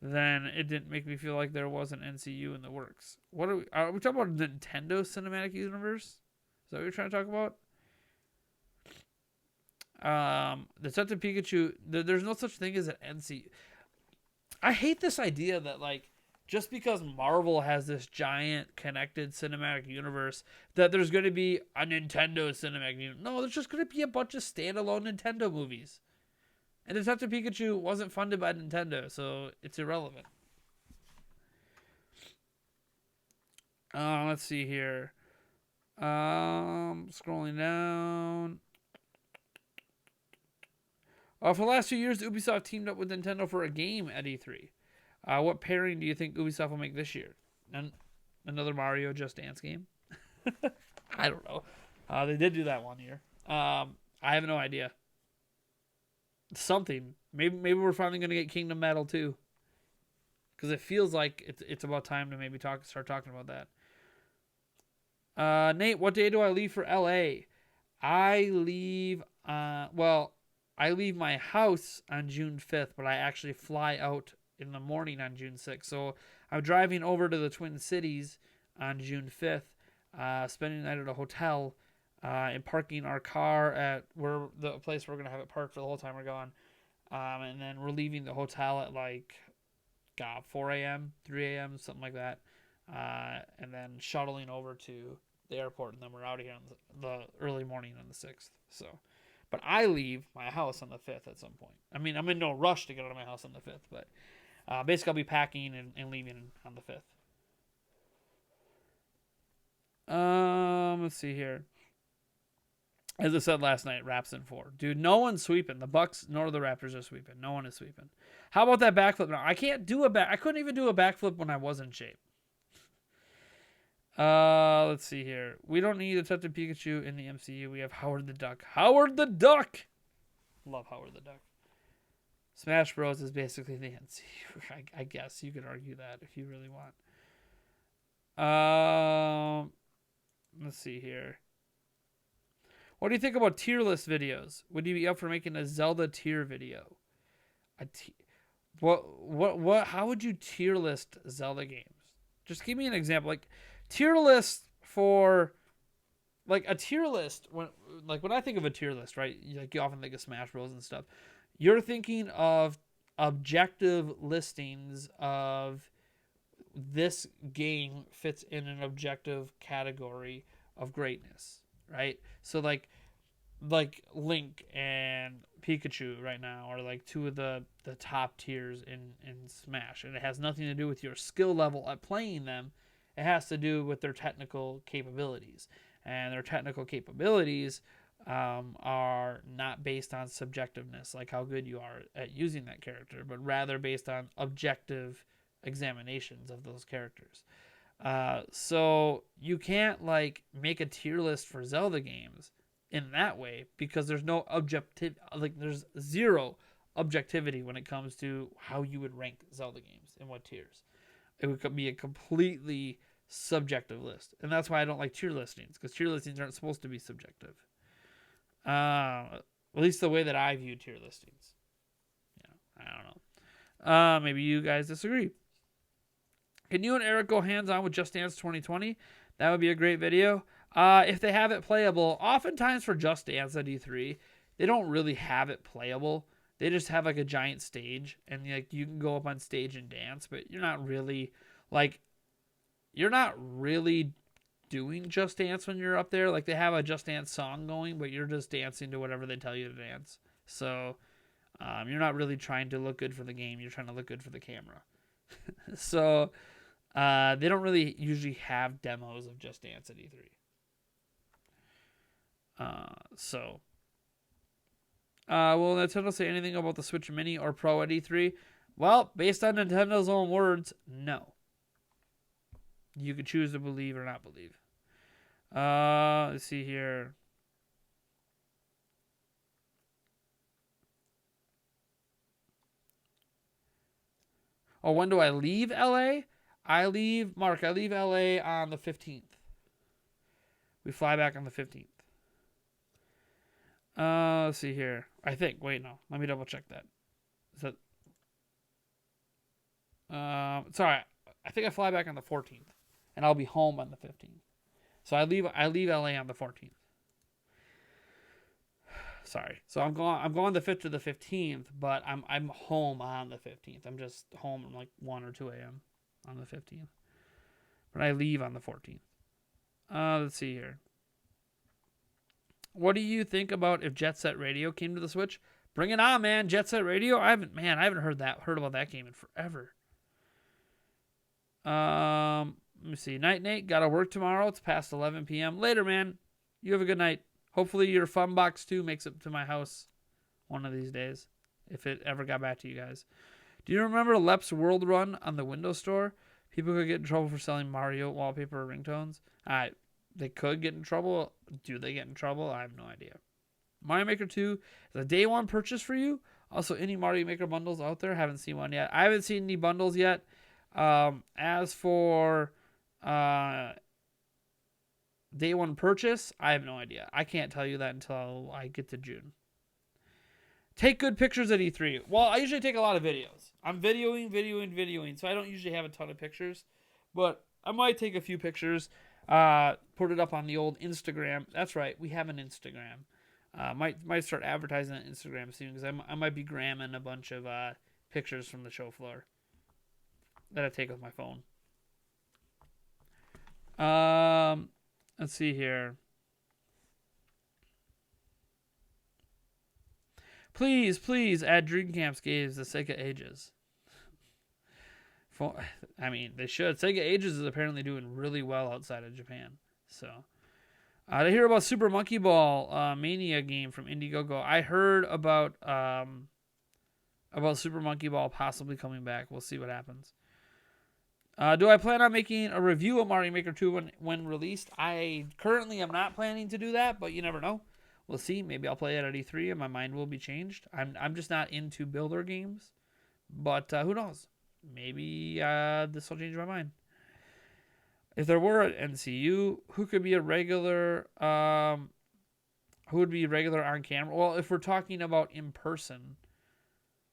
then it didn't make me feel like there was an MCU in the works. What are we talking about? Nintendo Cinematic Universe? Is that what you're trying to talk about? Detective Pikachu, there's no such thing as an MCU. I hate this idea that, like, just because Marvel has this giant connected cinematic universe, that there's going to be a Nintendo cinematic universe. No, there's just going to be a bunch of standalone Nintendo movies. And Detective Pikachu wasn't funded by Nintendo, so it's irrelevant. Let's see here. Scrolling down. For the last 2 years, Ubisoft teamed up with Nintendo for a game at E3. What pairing do you think Ubisoft will make this year? Another Mario Just Dance game? I don't know. They did do that one year. I have no idea. Something. Maybe we're finally going to get Kingdom Battle 2. Because it feels like it's about time to maybe start talking about that. Nate, what day do I leave for LA? I leave my house on June 5th, but I actually fly out in the morning on June 6th. So I'm driving over to the Twin Cities on June 5th, spending the night at a hotel, and parking our car at the place we're going to have it parked for the whole time we're gone. And then we're leaving the hotel at 4 a.m., 3 a.m., something like that. And then shuttling over to the airport, and then we're out of here on the early morning on the 6th. So, but I leave my house on the 5th at some point. I mean, I'm in no rush to get out of my house on the 5th, but basically I'll be packing and leaving on the 5th. Let's see here. As I said last night, Raps in 4. Dude, no one's sweeping. The Bucks nor the Raptors are sweeping. No one is sweeping. How about that backflip? Now, I couldn't even do a backflip when I was in shape. Let's see here. We don't need Detective Pikachu in the MCU. We have Howard the Duck. Howard the Duck! Love Howard the Duck. Smash Bros. Is basically the MCU. I guess you could argue that if you really want. Let's see here. What do you think about tier list videos? Would you be up for making a Zelda tier video? How would you tier list Zelda games? Just give me an example. Like tier list for a tier list when I think of a tier list, right? Like you often think of Smash Bros and stuff. You're thinking of objective listings of this game fits in an objective category of greatness, right? So like Link and Pikachu right now are like two of the top tiers in Smash, and it has nothing to do with your skill level at playing them. It has to do with their technical capabilities, and their technical capabilities are not based on subjectiveness, like how good you are at using that character, but rather based on objective examinations of those characters. So you can't make a tier list for Zelda games in that way, because there's no there's zero objectivity when it comes to how you would rank Zelda games and what tiers. It would be a completely subjective list. And that's why I don't like tier listings, because tier listings aren't supposed to be subjective. At least the way that I view tier listings. Yeah, I don't know. Maybe you guys disagree. Can you and Eric go hands-on with Just Dance 2020? That would be a great video. If they have it playable, oftentimes for Just Dance at E3, they don't really have it playable. They just have like a giant stage, and like you can go up on stage and dance, but you're not really doing Just Dance when you're up there. Like they have a Just Dance song going, but you're just dancing to whatever they tell you to dance. So you're not really trying to look good for the game. You're trying to look good for the camera. So they don't really usually have demos of Just Dance at E3. Will Nintendo say anything about the Switch Mini or Pro at E3? Well, based on Nintendo's own words, no. You could choose to believe or not believe. Let's see here. Oh, when do I leave LA? I leave LA on the 15th. We fly back on the 15th. Let's see here. I think. Wait, no. Let me double check that. Is that? Sorry. I think I fly back on the 14th, and I'll be home on the 15th. So I leave LA on the 14th. Sorry. So I'm going the 5th to the 15th, but I'm home on the 15th. I'm just home at like 1 or 2 a.m. on the 15th. But I leave on the 14th. Let's see here. What do you think about if Jet Set Radio came to the Switch? Bring it on, man. Jet Set Radio. I haven't heard about that game in forever. Let me see. Night Nate, gotta work tomorrow. It's past 11 p.m. Later, man. You have a good night. Hopefully your Fun Box 2 makes it to my house one of these days, if it ever got back to you guys. Do you remember Lep's World Run on the Windows Store? People could get in trouble for selling Mario wallpaper or ringtones. They could get in trouble. Do they get in trouble? I have no idea. Mario Maker 2 is a day one purchase for you. Also, any Mario Maker bundles out there? Haven't seen one yet. I haven't seen any bundles yet. As for day one purchase, I have no idea. I can't tell you that until I get to June. Take good pictures at E3. Well, I usually take a lot of videos. I'm videoing, so I don't usually have a ton of pictures. But I might take a few pictures, put it up on the old Instagram. That's right, we have an Instagram. Might start advertising on Instagram soon, because I might be gramming a bunch of pictures from the show floor that I take with my phone. Let's see here. Please add Dreamcast games to Sega Ages. They should. Sega Ages is apparently doing really well outside of Japan. So, to hear about Super Monkey Ball Mania game from Indiegogo. I heard about Super Monkey Ball possibly coming back. We'll see what happens. Do I plan on making a review of Mario Maker 2 when released? I currently am not planning to do that, but you never know. We'll see. Maybe I'll play it at E3 and my mind will be changed. I'm just not into builder games, but who knows? Maybe this will change my mind. If there were an NCU, who could be a regular? Who would be regular on camera? Well, if we're talking about in person,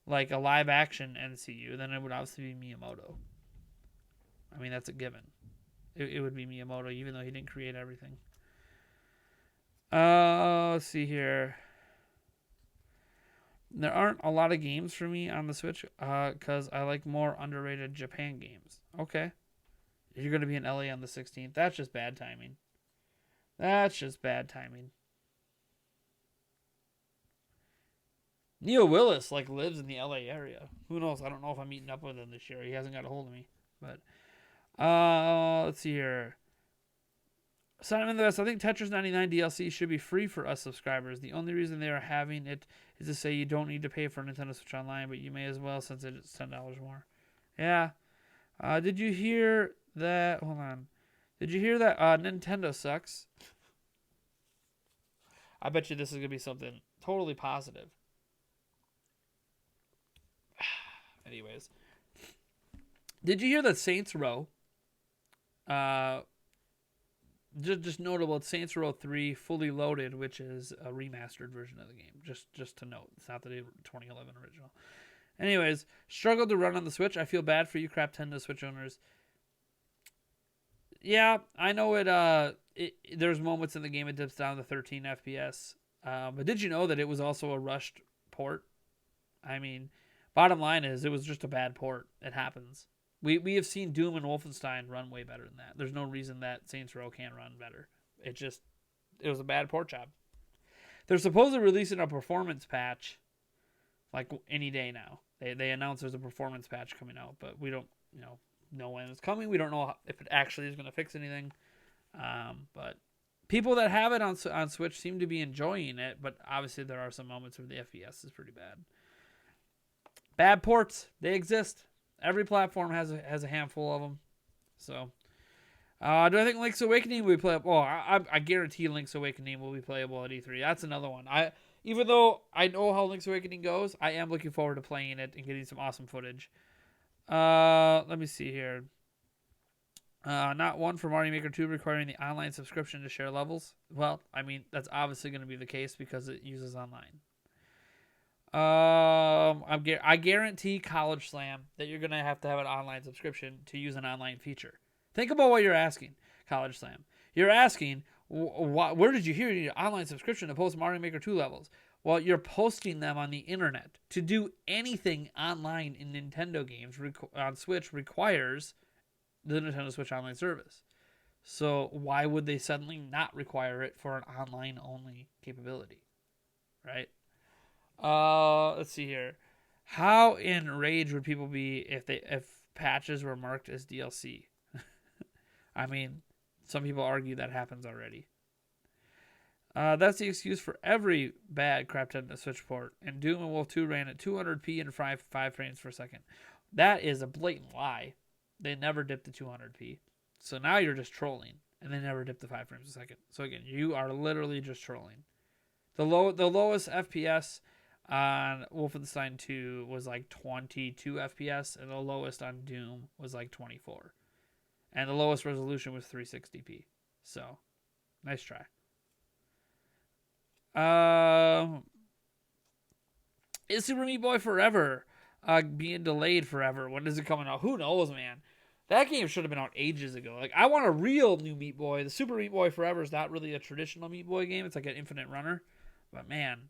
like a live action NCU, then it would obviously be Miyamoto. I mean, that's a given. It would be Miyamoto, even though he didn't create everything. Let's see here. There aren't a lot of games for me on the Switch because I like more underrated Japan games. Okay. You're going to be in LA on the 16th. That's just bad timing. Neil Willis lives in the LA area. Who knows? I don't know if I'm meeting up with him this year. He hasn't got a hold of me. But let's see here. Simon the Best. I think Tetris 99 DLC should be free for us subscribers. The only reason they are having it is to say you don't need to pay for Nintendo Switch Online, but you may as well since it's $10 more. Yeah. Did you hear that? Hold on. Did you hear that Nintendo sucks? I bet you this is going to be something totally positive. Anyways. Did you hear that Saints Row Just notable, it's Saints Row 3 Fully Loaded, which is a remastered version of the game. Just to note, it's not the 2011 original. Anyways, struggled to run on the Switch. I feel bad for you Craptendo Switch owners. Yeah, I know there's moments in the game it dips down to 13 FPS. But did you know that it was also a rushed port? I mean, bottom line is it was just a bad port. It happens. We have seen Doom and Wolfenstein run way better than that. There's no reason that Saints Row can't run better. It was a bad port job. They're supposed to release a performance patch like any day now. They announced there's a performance patch coming out, but we don't know when it's coming. We don't know if it actually is going to fix anything. But people that have it on Switch seem to be enjoying it, but obviously there are some moments where the FPS is pretty bad. Bad ports, they exist. Every platform has a handful of them. So, do I think Link's Awakening will be playable? Oh, I guarantee Link's Awakening will be playable at E3. That's another one. Even though I know how Link's Awakening goes, I am looking forward to playing it and getting some awesome footage. Let me see here. Not one for Mario Maker 2 requiring the online subscription to share levels. Well, I mean, that's obviously going to be the case because it uses online. I guarantee College Slam that you're going to have an online subscription to use an online feature. Think about what you're asking, College Slam. You're asking, where did you hear you need an online subscription to post Mario Maker 2 levels? Well, you're posting them on the internet. To do anything online in Nintendo games on Switch requires the Nintendo Switch Online service. So why would they suddenly not require it for an online-only capability? Right? Let's see here. How enraged would people be if patches were marked as DLC? I mean, some people argue that happens already. That's the excuse for every bad Craptendo Switch port. And Doom and Wolf 2 ran at 200p and 5 frames per second. That is a blatant lie. They never dipped to 200p. So now you're just trolling. And they never dipped to 5 frames a second. So again, you are literally just trolling. The lowest FPS on Wolfenstein 2 was like 22 FPS, and the lowest on Doom was like 24. And the lowest resolution was 360p. So, nice try. Is Super Meat Boy Forever being delayed forever? When is it coming out? Who knows, man? That game should have been out ages ago. Like, I want a real new Meat Boy. The Super Meat Boy Forever is not really a traditional Meat Boy game. It's like an infinite runner. But man,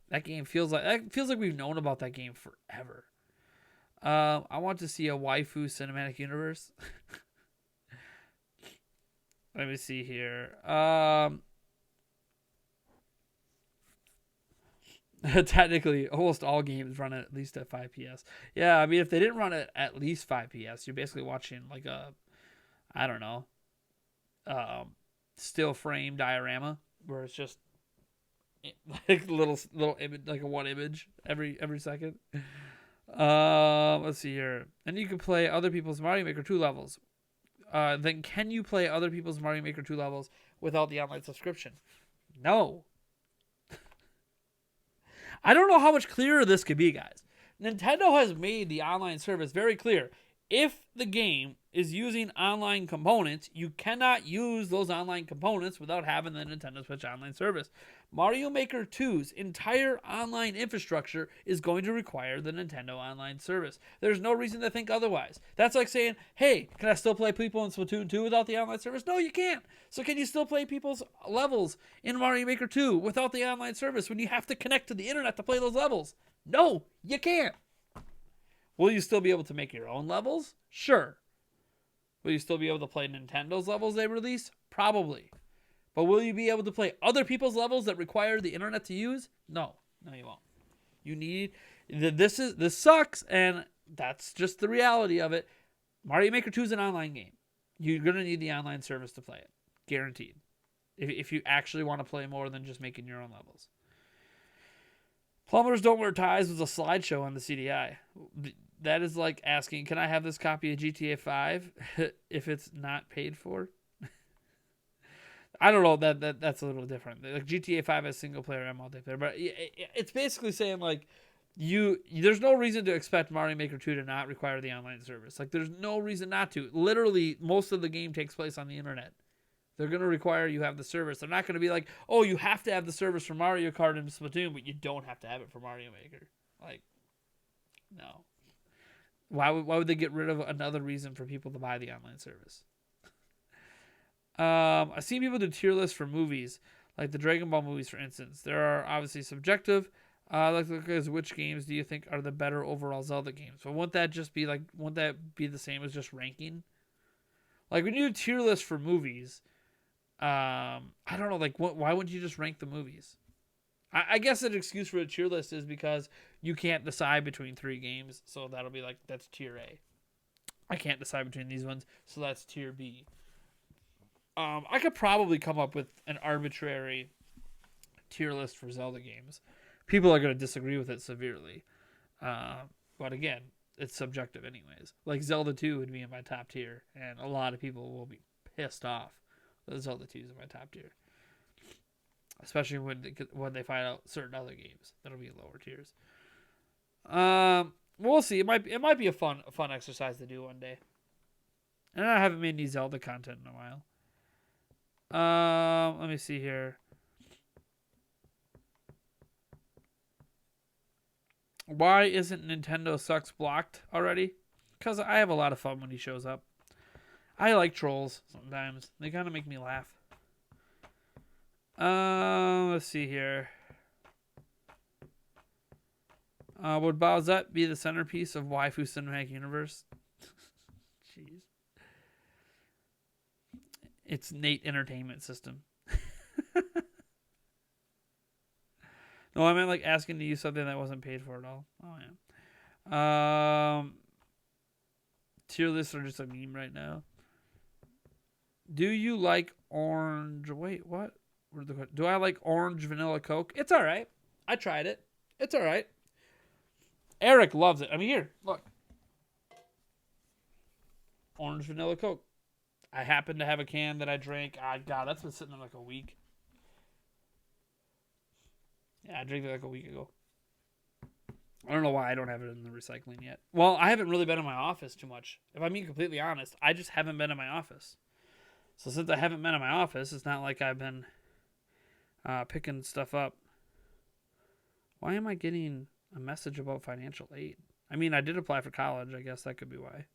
that game feels like we've known about that game forever. I want to see a waifu cinematic universe. Let me see here. Technically, almost all games run at least at 5 PS. Yeah, I mean, if they didn't run it at least 5 PS, you're basically watching like I don't know, still frame diorama where it's just like little image, like a one image every second. Let's see here. And you can play other people's Mario Maker 2 levels. Then can you play other people's Mario Maker 2 levels without the online subscription? No. I don't know how much clearer this could be, guys. Nintendo has made the online service very clear. If the game is using online components, you cannot use those online components without having the Nintendo Switch Online service. Mario Maker 2's entire online infrastructure is going to require the Nintendo Online service. There's no reason to think otherwise. That's like saying, hey, can I still play people in Splatoon 2 without the online service? No, you can't. So can you still play people's levels in Mario Maker 2 without the online service when you have to connect to the internet to play those levels? No, you can't. Will you still be able to make your own levels? Sure. Will you still be able to play Nintendo's levels they release? Probably. But will you be able to play other people's levels that require the internet to use? No. No, you won't. You need... This sucks, and that's just the reality of it. Mario Maker 2 is an online game. You're going to need the online service to play it. Guaranteed. If you actually want to play more than just making your own levels. Plumbers Don't Wear Ties was a slideshow on the CDI. That is like asking, can I have this copy of GTA 5 if it's not paid for? I don't know. That's a little different. Like GTA 5 has single player and multiplayer, but it's basically saying like there's no reason to expect Mario Maker 2 to not require the online service. Like, there's no reason not to. Literally, most of the game takes place on the internet. They're going to require you have the service. They're not going to be like, oh, you have to have the service for Mario Kart and Splatoon, but you don't have to have it for Mario Maker. Like, no. Why would they get rid of another reason for people to buy the online service? I've seen people do tier lists for movies, like the Dragon Ball movies, for instance. There are obviously subjective. Like look at which games do you think are the better overall Zelda games? But wouldn't that be the same as just ranking? Like when you do tier lists for movies, I don't know. Like why wouldn't you just rank the movies? I guess an excuse for a tier list is because you can't decide between 3 games, so that'll be like that's tier A. I can't decide between these ones, so that's tier B. I could probably come up with an arbitrary tier list for Zelda games. People are going to disagree with it severely. But again, it's subjective anyways. Like Zelda 2 would be in my top tier, and a lot of people will be pissed off that Zelda 2 is in my top tier. Especially when they find out certain other games that'll be in lower tiers. We'll see. It might be a fun exercise to do one day. And I haven't made any Zelda content in a while. Let me see here. Why isn't Nintendo Sucks blocked already? Because I have a lot of fun when he shows up. I like trolls sometimes. They kind of make me laugh. Let's see here. Would Bowsette be the centerpiece of Waifu Cinematic Universe? Jeez. It's Nate Entertainment System. No, I meant like asking to use something that wasn't paid for at all. Oh, yeah. Tier lists are just a meme right now. Do you like orange? Wait, what? Do I like orange vanilla Coke? It's all right. I tried it. It's all right. Eric loves it. I mean, here, look. Orange vanilla Coke. I happen to have a can that I drank. God, that's been sitting there like a week. Yeah, I drank it like a week ago. I don't know why I don't have it in the recycling yet. Well, I haven't really been in my office too much. If I'm being completely honest, I just haven't been in my office. So since I haven't been in my office, it's not like I've been picking stuff up. Why am I getting a message about financial aid? I mean, I did apply for college. I guess that could be why.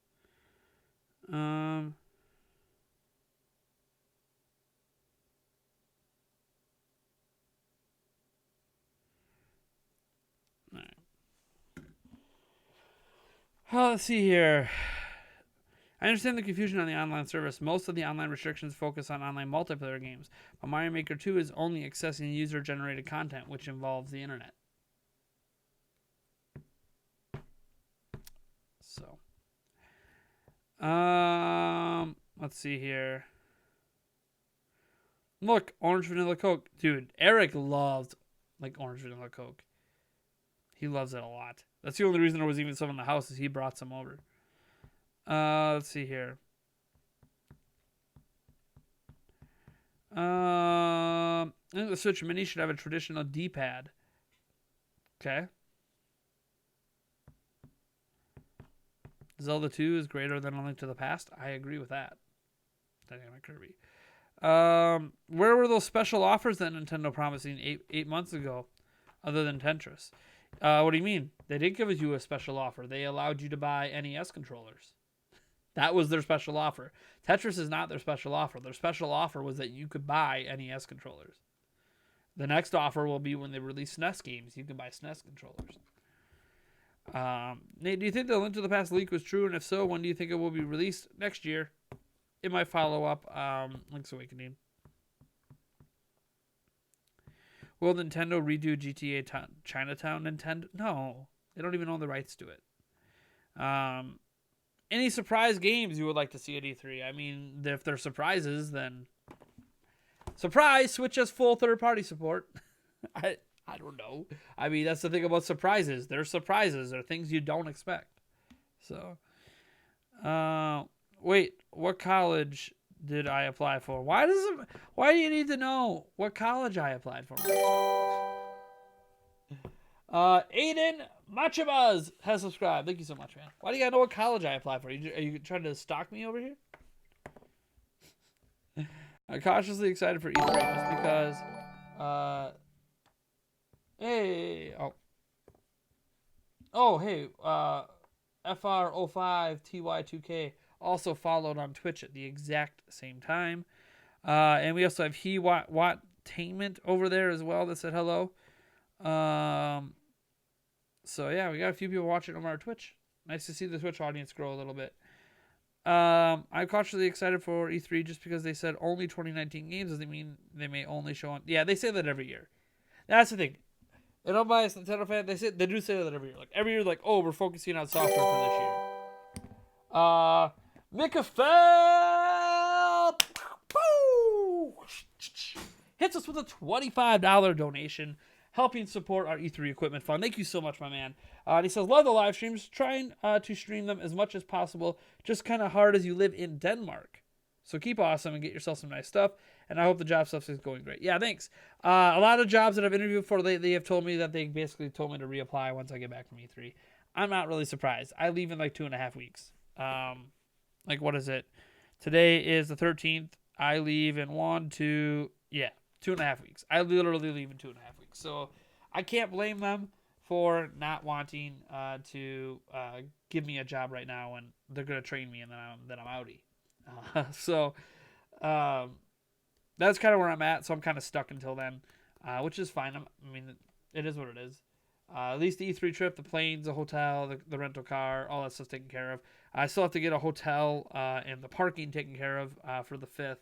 All right. Let's see here. I understand the confusion on the online service. Most of the online restrictions focus on online multiplayer games, but Mario Maker 2 is only accessing user-generated content, which involves the internet. So, let's see here. Look, orange vanilla Coke. Dude, Eric loves like orange vanilla Coke. He loves it a lot. That's the only reason there was even some in the house is he brought some over. Let's see here. I think the Switch Mini should have a traditional D-pad. Okay. Zelda 2 is greater than A Link to the Past. I agree with that. Dynamic Kirby. Where were those special offers that Nintendo promising eight months ago, other than Tetris? What do you mean? They didn't give you a special offer. They allowed you to buy NES controllers. That was their special offer. Tetris is not their special offer. Their special offer was that you could buy NES controllers. The next offer will be when they release SNES games. You can buy SNES controllers. Nate, do you think the Link to the Past leak was true? And if so, when do you think it will be released? Next year. It might follow up Link's Awakening. Will Nintendo redo GTA Chinatown? Nintendo? No. They don't even own the rights to it. Any surprise games you would like to see at E3? I mean, if they're surprises, then... Surprise! Switch has full third-party support. I don't know. I mean, that's the thing about surprises. They're surprises. They're things you don't expect. So... wait, what college did I apply for? Why do you need to know what college I applied for? Aiden Matcha Buzz has subscribed. Thank you so much, man. Why do you gotta know what college I applied for? Are you trying to stalk me over here? I'm cautiously excited for E3 just because. Hey, hey, FR05TY2K also followed on Twitch at the exact same time. And we also have Wattainment over there as well that said hello. So yeah, we got a few people watching on our Twitch. Nice to see the Twitch audience grow a little bit. I'm cautiously excited for E3 just because they said only 2019 games. Doesn't mean they may only show on. Yeah, they say that every year. That's the thing. And I'm biased Nintendo fan. They do say that every year. Like every year, like, oh, we're focusing on software for this year. Mika Fell hits us with a $25 donation, helping support our E3 equipment fund. Thank you so much, my man. And he says, love the live streams. Trying to stream them as much as possible. Just kind of hard as you live in Denmark. So keep awesome and get yourself some nice stuff. And I hope the job stuff is going great. Yeah, thanks. A lot of jobs that I've interviewed for, they have told me that they basically told me to reapply once I get back from E3. I'm not really surprised. I leave in like 2.5 weeks. Like, what is it? Today is the 13th. I leave in 2.5 weeks. I literally leave in 2.5 weeks. So I can't blame them for not wanting to give me a job right now when they're going to train me and then I'm outie. That's kind of where I'm at. So I'm kind of stuck until then, which is fine. I mean, it is what it is. At least the E3 trip, the planes, the hotel, the rental car, all that stuff's taken care of. I still have to get a hotel and the parking taken care of for the 5th.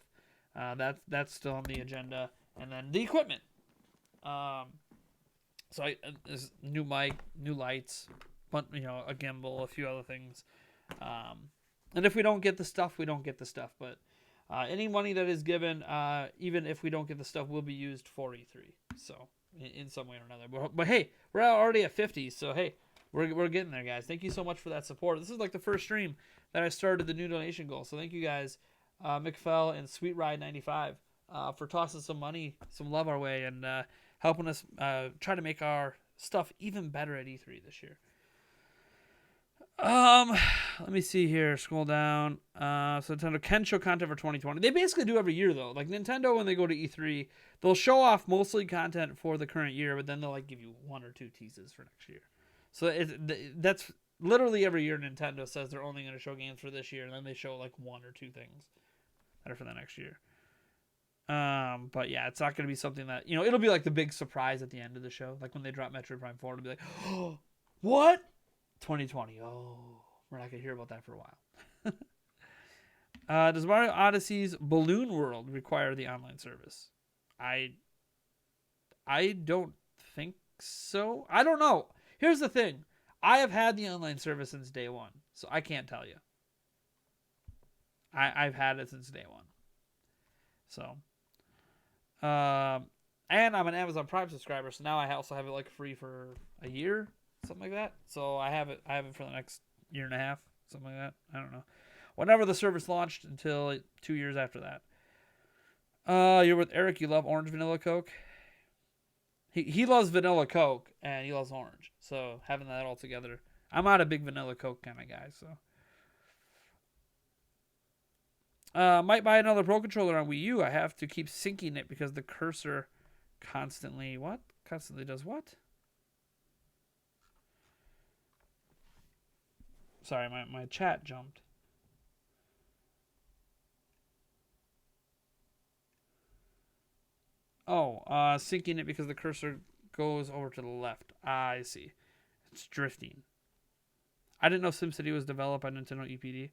That's still on the agenda. And then the equipment. There's new mic, new lights, a gimbal, a few other things. And if we don't get the stuff, we don't get the stuff. But any money that is given, even if we don't get the stuff, will be used for E3. So in some way or another. But hey, we're already at 50. So hey, we're getting there, guys. Thank you so much for that support. This is like the first stream that I started the new donation goal. So thank you guys, McFell and Sweet Ride 95, for tossing some money, some love our way, and helping us try to make our stuff even better at E3 this year. Let me see here. Scroll down. So Nintendo can show content for 2020. They basically do every year though. Like Nintendo, when they go to E3, they'll show off mostly content for the current year, but then they'll like give you 1 or 2 teases for next year. So that's literally every year Nintendo says they're only going to show games for this year, and then they show like 1 or 2 things that are for the next year. But yeah, it's not going to be something that, it'll be like the big surprise at the end of the show. Like when they drop Metroid Prime 4, it'll be like, oh, what? 2020. Oh, we're not going to hear about that for a while. Does Mario Odyssey's Balloon World require the online service? I don't think so. I don't know. Here's the thing. I have had the online service since day one, so I can't tell you. I've had it since day one. So, and I'm an Amazon Prime subscriber, so now I also have it like free for a year, something like that. So I have it for the next 1.5 years, something like that. I don't know. Whenever the service launched until 2 years after that. You're with Eric. You love orange vanilla Coke. He loves vanilla Coke and he loves orange. So having that all together, I'm not a big vanilla Coke kind of guy. So might buy another Pro Controller on Wii U. I have to keep syncing it because the cursor constantly does what? Sorry, my chat jumped. Syncing it because the cursor goes over to the left. I see. It's drifting. I didn't know SimCity was developed by Nintendo EPD.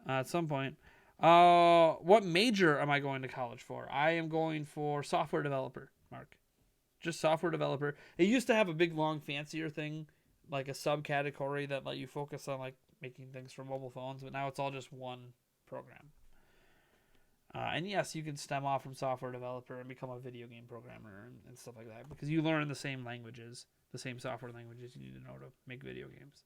At some point. What major am I going to college for? I am going for software developer, Mark. Just software developer. It used to have a big, long, fancier thing, like a subcategory that let you focus on like making things for mobile phones, but now it's all just one program. And yes, you can stem off from software developer and become a video game programmer and stuff like that because you learn the same languages, the same software languages you need to know to make video games.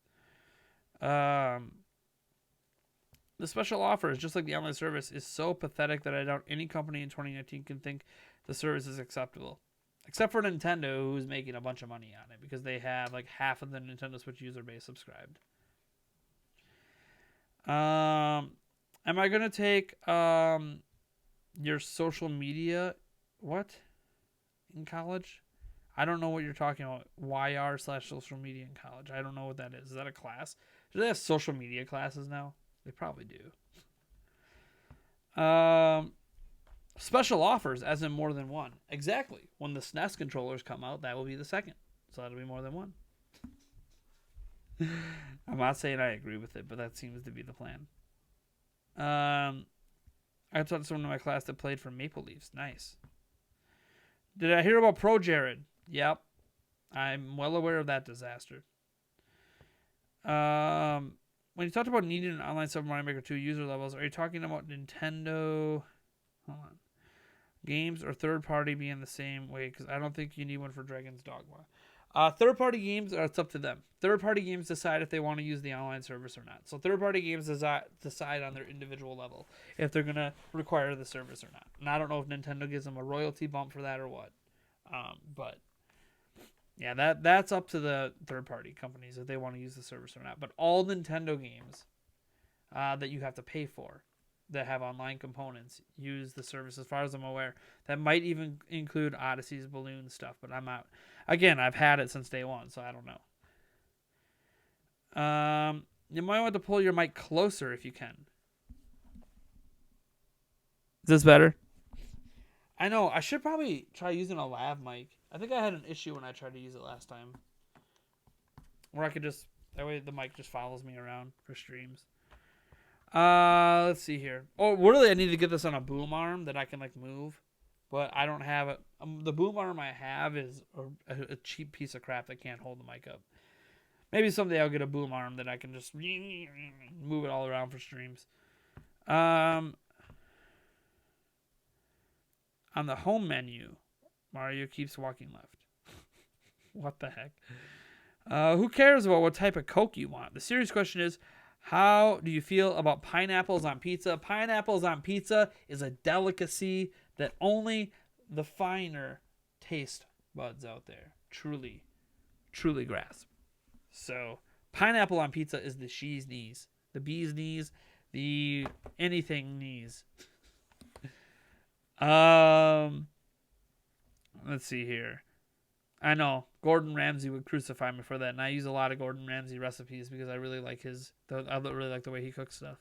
The special offers, just like the online service, is so pathetic that I doubt any company in 2019 can think the service is acceptable. Except for Nintendo, who's making a bunch of money on it because they have like half of the Nintendo Switch user base subscribed. Am I gonna take your social media in college? I don't know what you're talking about. YR/social media in college. I don't know what that is. Is that a class? Do they have social media classes now? They probably do. Special offers, as in more than one. Exactly. When the SNES controllers come out, that will be the second. So that'll be more than one. I'm not saying I agree with it, but that seems to be the plan. I talked to someone in my class that played for Maple Leafs. Nice. Did I hear about Pro Jared? Yep. I'm well aware of that disaster. When you talked about needing an online Super Mario Maker 2 user levels, are you talking about Nintendo... Hold on. Games or third-party being the same way? Because I don't think you need one for Dragon's Dogma. Third-party games, it's up to them. Third-party games decide if they want to use the online service or not. So third-party games decide on their individual level if they're going to require the service or not. And I don't know if Nintendo gives them a royalty bump for that or what. But yeah, that's up to the third-party companies if they want to use the service or not. But all Nintendo games that you have to pay for that have online components use the service, as far as I'm aware. That might even include Odyssey's balloon stuff, but I'm out. Again, I've had it since day one, so I don't know. You might want to pull your mic closer if you can. Is this better? I know. I should probably try using a lav mic. I think I had an issue when I tried to use it last time. Where I could just... That way the mic just follows me around for streams. Let's see here. Oh, really? I need to get this on a boom arm that I can like move, but I don't have it. The boom arm I have is a cheap piece of crap that can't hold the mic up. Maybe someday I'll get a boom arm that I can just move it all around for streams. On the home menu, Mario keeps walking left. What the heck? Who cares about what type of Coke you want? The serious question is, how do you feel about pineapples on pizza? Pineapples on pizza is a delicacy that only the finer taste buds out there truly grasp. So, pineapple on pizza is the she's knees, the bee's knees, the anything knees. Let's see here. I know Gordon Ramsay would crucify me for that, and I use a lot of Gordon Ramsay recipes because I really like I really like the way he cooks stuff,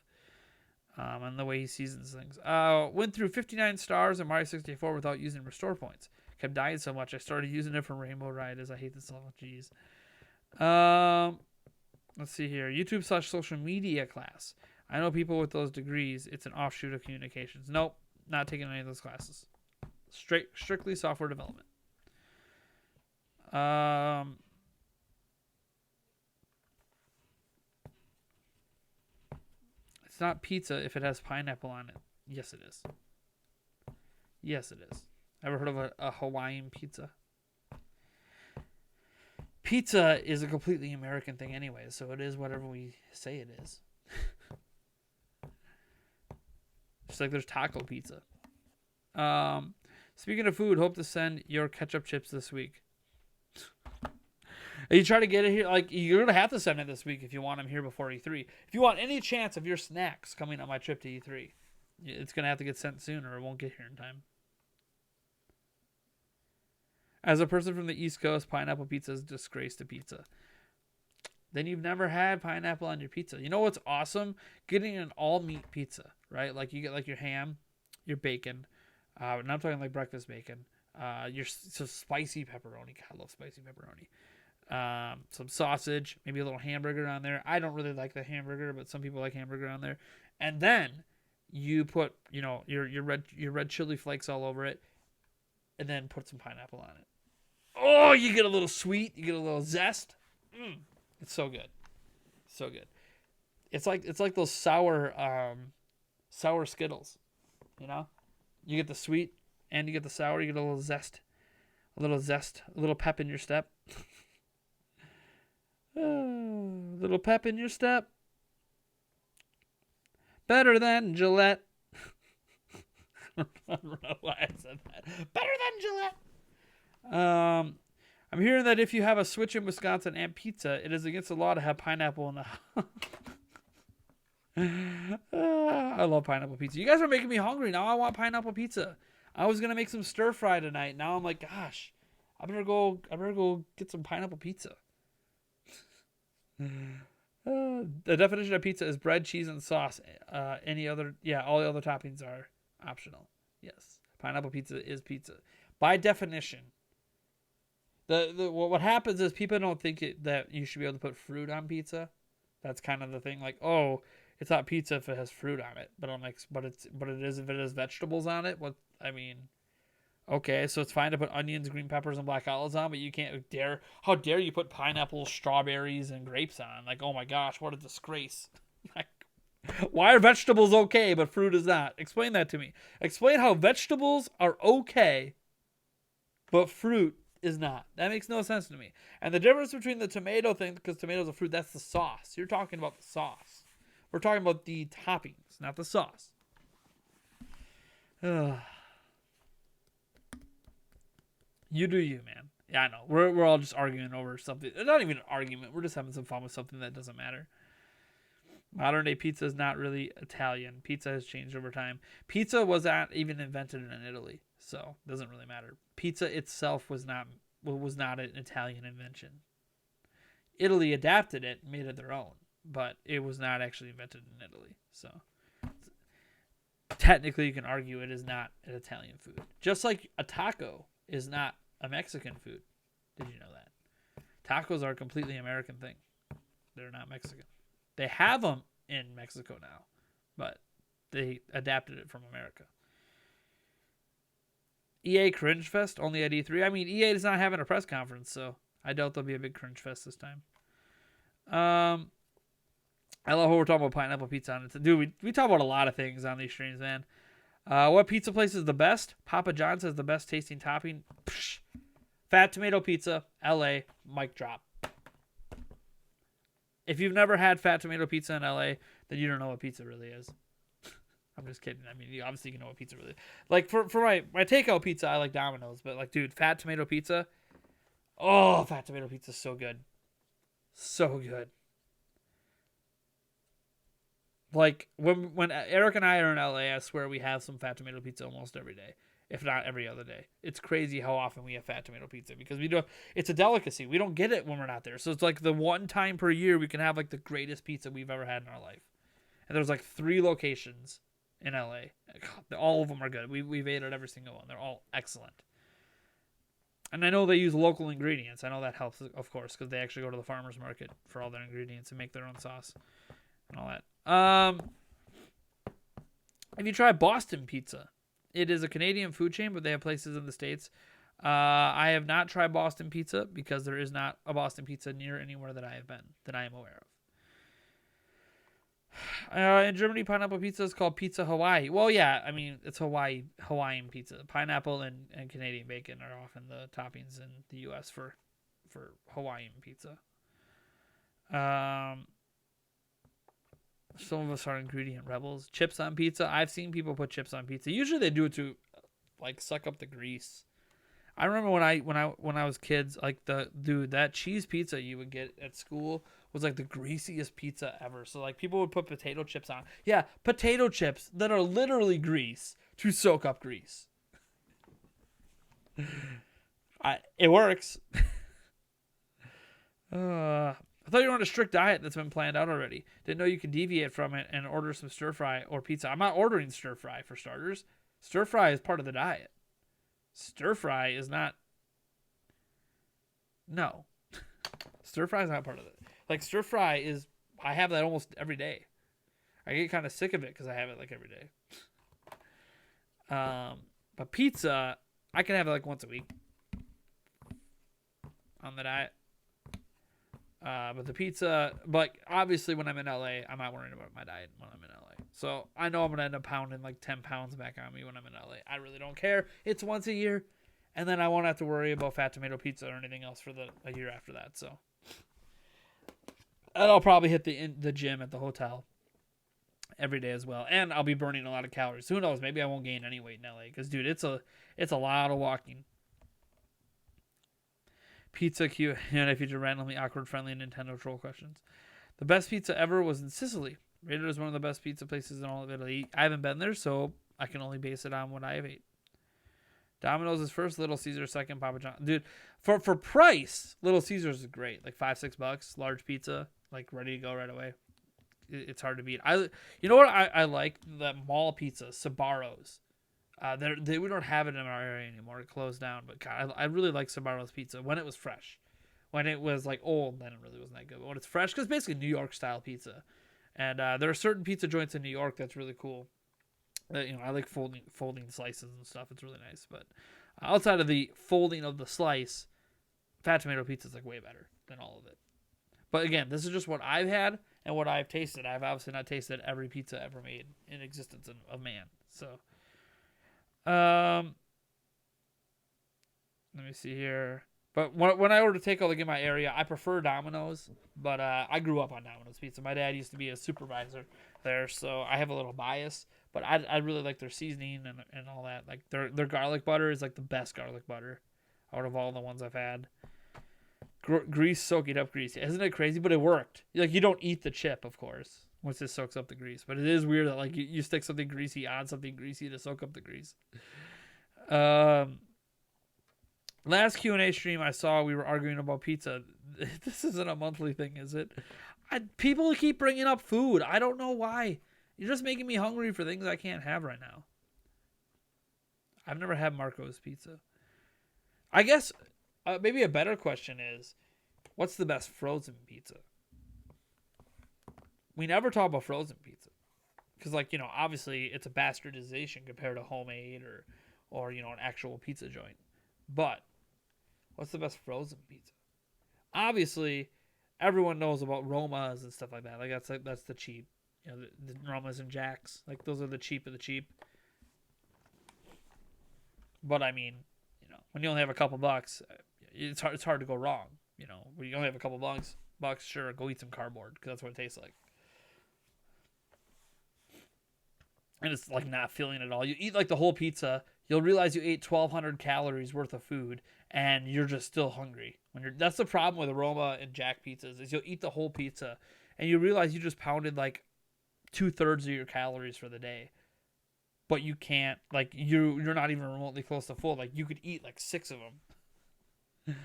and the way he seasons things. Went through 59 stars in Mario 64 without using restore points. Kept dying so much I started using it for Rainbow Ride, as I hate this level. Jeez. Let's see here. YouTube/social media class. I know people with those degrees. It's an offshoot of communications. Nope, not taking any of those classes. Strictly software development. It's not pizza if it has pineapple on it. Yes, it is. Yes, it is. Ever heard of a Hawaiian pizza? Pizza is a completely American thing anyway, so it is whatever we say it is. Just like there's taco pizza. Speaking of food, hope to send your ketchup chips this week. You try to get it here, like you're gonna have to send it this week if you want them here before E3. If you want any chance of your snacks coming on my trip to E3, it's gonna have to get sent soon, or it won't get here in time. As a person from the East Coast, pineapple pizza is a disgrace to pizza. Then you've never had pineapple on your pizza. You know what's awesome? Getting an all meat pizza, right? Like you get like your ham, your bacon. And I'm talking like breakfast bacon. Your some spicy pepperoni. God, I love spicy pepperoni. Some sausage, maybe a little hamburger on there. I don't really like the hamburger, but some people like hamburger on there. And then you put, your red chili flakes all over it, and then put some pineapple on it. Oh, you get a little sweet, you get a little zest. It's so good, so good. It's like those sour Skittles, You get the sweet and you get the sour. You get a little zest, a little pep in your step. Little pep in your step. Better than Gillette. I don't know why I said that. Better than Gillette. I'm hearing that if you have a Switch in Wisconsin and pizza, it is against the law to have pineapple in the I love pineapple pizza. You guys are making me hungry. Now I want pineapple pizza. I was gonna make some stir fry tonight. Now I'm like, gosh, I better go get some pineapple pizza. The definition of pizza is bread, cheese, and sauce. All the other toppings are optional. Yes, pineapple pizza is pizza by definition. What happens is people don't think that you should be able to put fruit on pizza. That's kind of the thing. Like, oh, it's not pizza if it has fruit on it. But I'm like, but it is if it has vegetables on it. What I mean, okay, so it's fine to put onions, green peppers, and black olives on, but you can't dare. How dare you put pineapple, strawberries, and grapes on? Like, oh my gosh, what a disgrace! Like, why are vegetables okay but fruit is not? Explain that to me. Explain how vegetables are okay, but fruit is not. That makes no sense to me. And the difference between the tomato thing, because tomatoes are fruit, that's the sauce. You're talking about the sauce. We're talking about the toppings, not the sauce. You do you, man. Yeah, I know. We're all just arguing over something. It's not even an argument. We're just having some fun with something that doesn't matter. Modern day pizza is not really Italian. Pizza has changed over time. Pizza was not even invented in Italy, so it doesn't really matter. Pizza itself was not an Italian invention. Italy adapted it, made it their own, but it was not actually invented in Italy. So technically, you can argue it is not an Italian food. Just like a taco is not a Mexican food. Did you know that? Tacos are a completely American thing. They're not Mexican. They have them in Mexico now, but they adapted it from America. EA Cringe Fest only at E3. I mean, EA is not having a press conference, so I doubt there'll be a big Cringe Fest this time. I love how we're talking about pineapple pizza on it. Dude, we talk about a lot of things on these streams, man. What pizza place is the best? Papa John's has the best tasting topping. Psh. Fat Tomato Pizza, LA, mic drop. If you've never had Fat Tomato Pizza in LA, then you don't know what pizza really is. I'm just kidding. I mean, you obviously can know what pizza really is. Like, for my takeout pizza, I like Domino's. But, like, dude, Fat Tomato Pizza. Oh, Fat Tomato Pizza is so good. So good. Like, when Eric and I are in LA, I swear we have some Fat Tomato Pizza almost every day. If not every other day. It's crazy how often we have Fat Tomato Pizza. Because it's a delicacy. We don't get it when we're not there. So it's like the one time per year we can have, like, the greatest pizza we've ever had in our life. And there's, like, 3 locations in LA. God, all of them are good. We've ate at every single one. They're all excellent. And I know they use local ingredients. I know that helps, of course, because they actually go to the farmer's market for all their ingredients and make their own sauce and all that. Have you tried Boston Pizza? It is a Canadian food chain, but they have places in the States. I have not tried Boston Pizza because there is not a Boston Pizza near anywhere that I have been, that I am aware of. In Germany, pineapple pizza is called Pizza Hawaii. Well, yeah, I mean, it's Hawaiian pizza. Pineapple and Canadian bacon are often the toppings in the U.S. for Hawaiian pizza. Some of us are ingredient rebels. Chips on pizza. I've seen people put chips on pizza. Usually they do it to, like, suck up the grease. I remember when I was kids, like, that cheese pizza you would get at school was like the greasiest pizza ever. So, like, people would put potato chips on. Yeah, potato chips that are literally grease to soak up grease. It works. I thought you were on a strict diet that's been planned out already. Didn't know you could deviate from it and order some stir fry or pizza. I'm not ordering stir fry for starters. Stir fry is part of the diet. Stir fry is not. No. Stir fry is not part of it. Like, stir fry is. I have that almost every day. I get kind of sick of it because I have it, like, every day. But pizza, I can have it, like, once a week on the diet. But the pizza, but obviously when I'm in LA, I'm not worrying about my diet when I'm in LA. So I know I'm going to end up pounding like 10 pounds back on me when I'm in LA. I really don't care. It's once a year. And then I won't have to worry about Fat Tomato Pizza or anything else for a year after that. So and I'll probably hit the gym at the hotel every day as well. And I'll be burning a lot of calories. Who knows? Maybe I won't gain any weight in LA. Because, dude, it's a lot of walking. Pizza Q&A feature randomly awkward, friendly Nintendo troll questions. The best pizza ever was in Sicily. Rated as one of the best pizza places in all of Italy. I haven't been there, so I can only base it on what I have ate. Domino's is first, Little Caesars second, Papa John. Dude, for price, Little Caesars is great. Like $5-6, large pizza, like ready to go right away. It's hard to beat. You know what I like? The mall pizza, Sbarro's. We don't have it in our area anymore. It closed down. But God, I really like Sbarro's pizza when it was fresh. When it was like old, then it really wasn't that good. But when it's fresh, because basically New York style pizza. And there are certain pizza joints in New York that's really cool. I like folding slices and stuff. It's really nice. But outside of the folding of the slice, Fat Tomato pizza is like way better than all of it. But again, this is just what I've had and what I've tasted. I've obviously not tasted every pizza ever made in existence of man. So, let me see here. But when I order takeout like in my area, I prefer Domino's. But I grew up on Domino's pizza. My dad used to be a supervisor there, so I have a little bias. But I really like their seasoning and all that. Like their garlic butter is like the best garlic butter out of all the ones I've had. Grease soaking up grease. Isn't it crazy? But it worked. Like you don't eat the chip, of course, once it soaks up the grease. But it is weird that like you stick something greasy on something greasy to soak up the grease. Last Q&A stream I saw, we were arguing about pizza. This isn't a monthly thing, is it? People keep bringing up food. I don't know why. You're just making me hungry for things I can't have right now. I've never had Marco's pizza. I guess maybe a better question is, what's the best frozen pizza? We never talk about frozen pizza. Because, obviously it's a bastardization compared to homemade or an actual pizza joint. But what's the best frozen pizza? Obviously, everyone knows about Roma's and stuff like that. Like that's the cheap. The Roma's and Jacks. Like those are the cheap of the cheap. But I mean, when you only have a couple bucks, it's hard to go wrong. When you only have a couple bucks, sure, go eat some cardboard because that's what it tastes like. And it's like not filling at all. You eat like the whole pizza, you'll realize you ate 1,200 calories worth of food, and you're just still hungry. That's the problem with Roma and Jack pizzas is you'll eat the whole pizza, and you realize you just pounded like 2/3 of your calories for the day. But you can't, like, you're not even remotely close to full. Like, you could eat, like, 6 of them.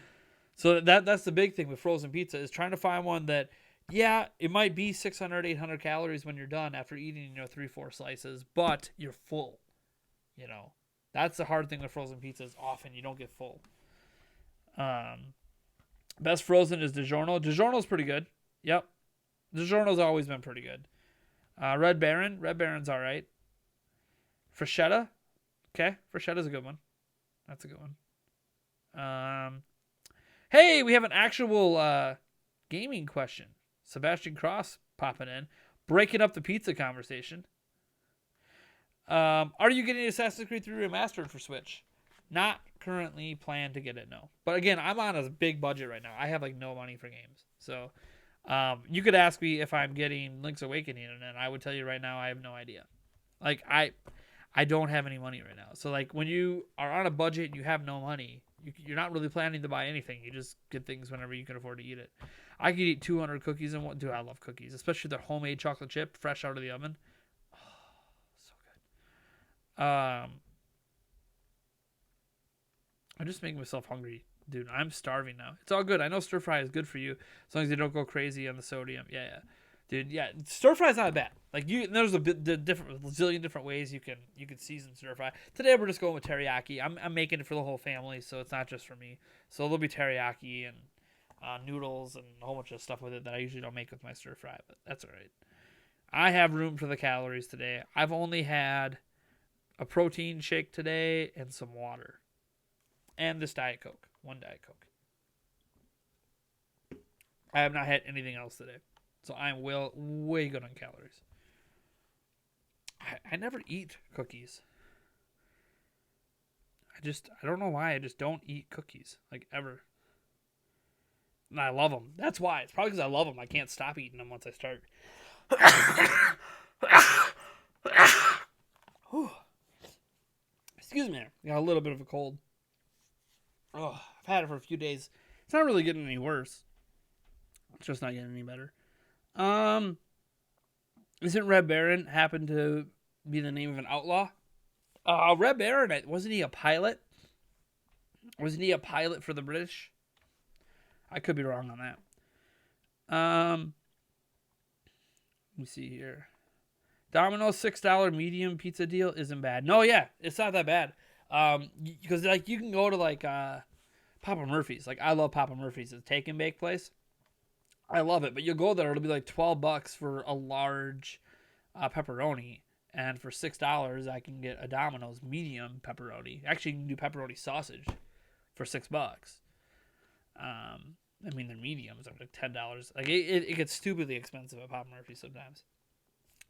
So that's the big thing with frozen pizza is trying to find one that, yeah, it might be 600, 800 calories when you're done after eating, 3-4 slices, but you're full. That's the hard thing with frozen pizza is often you don't get full. Best frozen is DiGiorno. DiGiorno's pretty good. Yep. DiGiorno's always been pretty good. Red Baron's all right. Freshetta. Okay. Freshetta's a good one. That's a good one. Hey, we have an actual gaming question. Sebastian Cross popping in. Breaking up the pizza conversation. Are you getting Assassin's Creed 3 Remastered for Switch? Not currently planned to get it, no. But again, I'm on a big budget right now. I have like no money for games. So you could ask me if I'm getting Link's Awakening, and I would tell you right now I have no idea. Like, I don't have any money right now. So, like, when you are on a budget and you have no money, you're not really planning to buy anything. You just get things whenever you can afford to eat it. I could eat 200 cookies in one. Dude, I love cookies, especially their homemade chocolate chip, fresh out of the oven. Oh, so good. I'm just making myself hungry. Dude, I'm starving now. It's all good. I know stir fry is good for you as long as you don't go crazy on the sodium. Yeah. Dude, yeah, stir fry's not bad. Like there's a zillion different ways you can season stir fry. Today we're just going with teriyaki. I'm making it for the whole family, so it's not just for me. So there'll be teriyaki and noodles and a whole bunch of stuff with it that I usually don't make with my stir fry, but that's all right. I have room for the calories today. I've only had a protein shake today and some water, and this Diet Coke. One Diet Coke. I have not had anything else today. So I'm way good on calories. I never eat cookies. I don't know why. I just don't eat cookies. Like, ever. And I love them. That's why. It's probably because I love them. I can't stop eating them once I start. Excuse me. I got a little bit of a cold. Oh, I've had it for a few days. It's not really getting any worse. It's just not getting any better. Isn't Red Baron happen to be the name of an outlaw? Red Baron, wasn't he a pilot? Wasn't he a pilot for the British? I could be wrong on that. Let me see here. Domino's $6 medium pizza deal isn't bad. No, yeah, it's not that bad. Because like you can go to like Papa Murphy's. Like I love Papa Murphy's. It's a take and bake place. I love it, but you'll go there. It'll be like $12 for a large pepperoni, and for $6 I can get a Domino's medium pepperoni. Actually, you can do pepperoni sausage for $6. I mean, their mediums are like $10. Like it gets stupidly expensive at Papa Murphy's sometimes.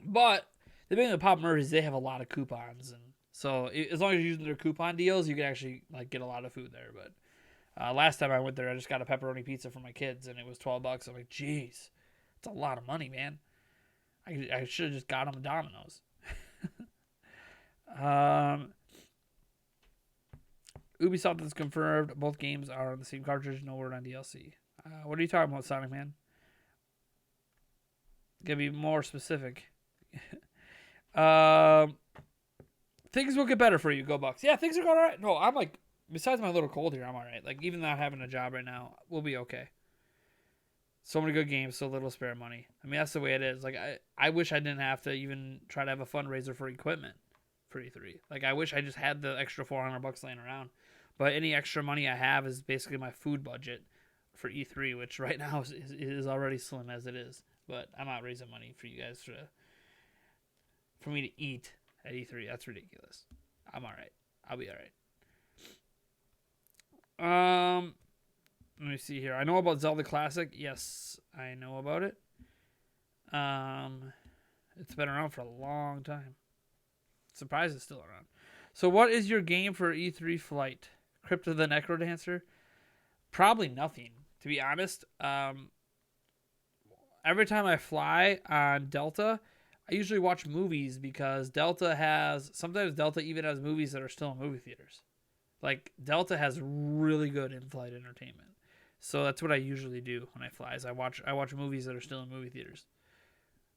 But the thing with Papa Murphy's, they have a lot of coupons, and so as long as you're using their coupon deals, you can actually like get a lot of food there. But last time I went there, I just got a pepperoni pizza for my kids, and it was $12. I'm like, jeez, it's a lot of money, man. I should have just got them a Domino's. Ubisoft has confirmed both games are on the same cartridge. No word on DLC. What are you talking about, Sonic Man? Gotta be more specific. Things will get better for you, Go Bucks. Yeah, things are going alright. No, I'm like, besides my little cold here, I'm alright. Like, even not having a job right now, we'll be okay. So many good games, so little spare money. I mean, that's the way it is. Like, I wish I didn't have to even try to have a fundraiser for equipment for E3. Like, I wish I just had the extra $400 laying around. But any extra money I have is basically my food budget for E3, which right now is already slim as it is. But I'm not raising money for you guys for me to eat at E3. That's ridiculous. I'm alright. I'll be alright. Let me see here. I know about Zelda Classic. Yes, I know about it. It's been around for a long time. Surprised it's still around. So what is your game for E3 flight? Crypt of the Necrodancer? Probably nothing, to be honest. Every time I fly on Delta, I usually watch movies because sometimes Delta even has movies that are still in movie theaters. Like, Delta has really good in-flight entertainment. So that's what I usually do when I fly, is I watch movies that are still in movie theaters.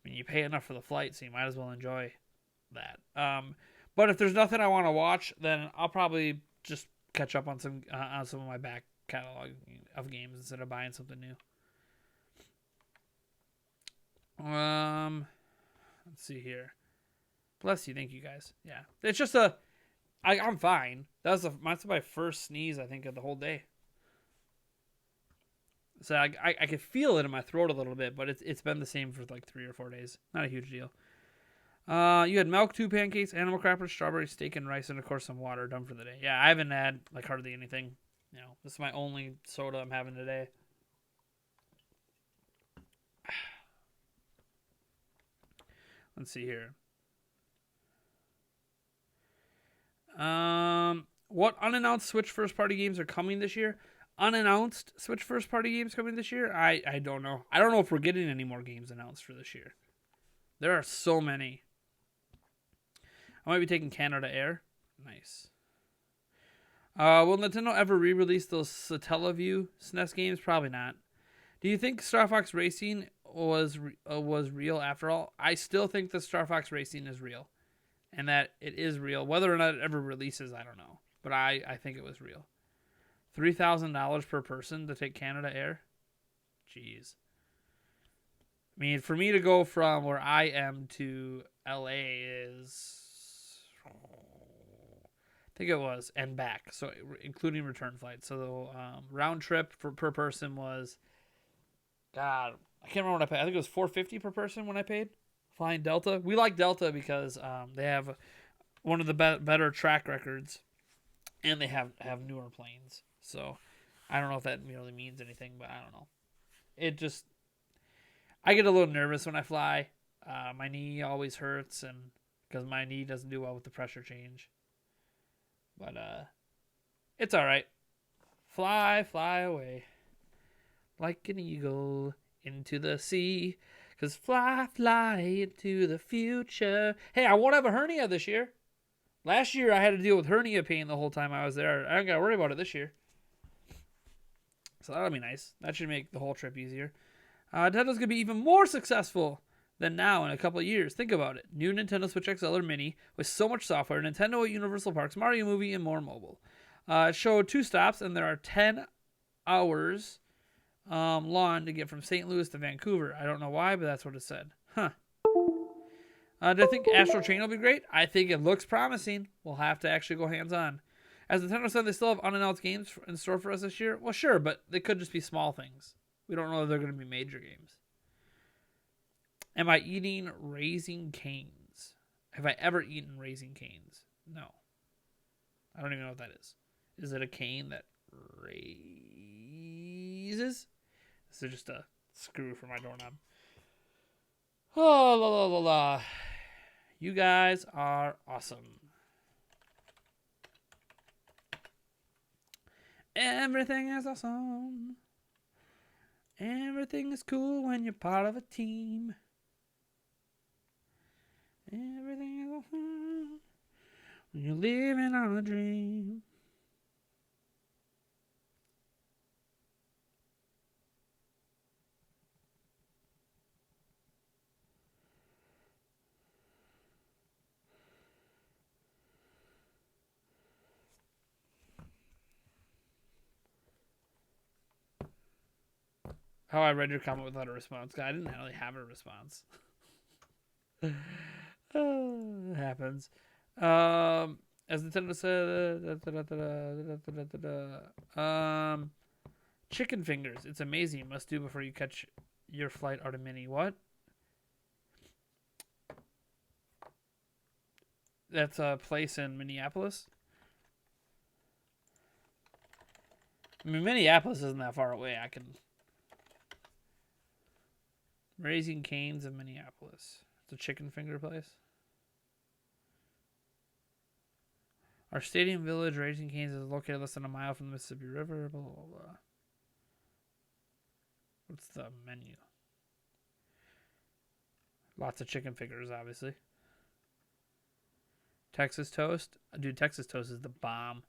I mean, you pay enough for the flight, so you might as well enjoy that. But if there's nothing I want to watch, then I'll probably just catch up on some of my back catalog of games instead of buying something new. Let's see here. Bless you, thank you guys. Yeah, it's just I'm fine. That's my first sneeze I think of the whole day. So I could feel it in my throat a little bit, but it's been the same for like 3 or 4 days. Not a huge deal. You had milk, 2 pancakes, animal crackers, strawberry steak and rice, and of course some water. Done for the day. Yeah, I haven't had like hardly anything. You know, this is my only soda I'm having today. Let's see here. What unannounced Switch first-party games are coming this year? Unannounced Switch first-party games coming this year? I don't know. I don't know if we're getting any more games announced for this year. There are so many. I might be taking Canada Air. Nice. Will Nintendo ever re-release those Satellaview SNES games? Probably not. Do you think Star Fox Racing was real after all? I still think that Star Fox Racing is real. And that it is real. Whether or not it ever releases, I don't know. But I think it was real. $3,000 per person to take Canada Air? Jeez. I mean, for me to go from where I am to LA is... I think it was, and back. So, including return flights. So, the round trip per person was... God, I can't remember what I paid. I think it was $450 per person when I paid. Flying Delta. We like Delta because they have one of the better track records, and they have newer planes. So I don't know if that really means anything, but I don't know. It just, I get a little nervous when I fly. My knee always hurts, and because my knee doesn't do well with the pressure change. But it's all right. Fly away like an eagle into the sea. Because fly into the future. Hey, I won't have a hernia this year. Last year, I had to deal with hernia pain the whole time I was there. I don't got to worry about it this year. So that'll be nice. That should make the whole trip easier. Nintendo's gonna be even more successful than now in a couple of years. Think about it. New Nintendo Switch XL or Mini with so much software, Nintendo at Universal Parks, Mario movie, and more mobile. It showed 2 stops, and there are 10 hours long to get from St. Louis to Vancouver. I don't know why, but that's what it said. Huh. Do I think Astral Chain will be great? I think it looks promising. We'll have to actually go hands-on. As Nintendo said, they still have unannounced games in store for us this year. Well, sure, but they could just be small things. We don't know if they're going to be major games. Am I eating Raising Cane's? Have I ever eaten Raising Cane's? No. I don't even know what that is. Is it a cane that raises? Is it just a screw for my doorknob? Oh, la la la la. You guys are awesome. Everything is awesome. Everything is cool when you're part of a team. Everything is awesome when you're living on a dream. How I read your comment without a response. I didn't really have a response. It happens. As Nintendo said, chicken fingers. It's amazing. Must do before you catch your flight out of Mini. What? That's a place in Minneapolis. I mean, Minneapolis isn't that far away. I can. Raising Cane's in Minneapolis. It's a chicken finger place. Our Stadium Village, Raising Cane's, is located less than a mile from the Mississippi River. Blah, blah, blah. What's the menu? Lots of chicken fingers, obviously. Texas toast. Dude, Texas toast is the bomb.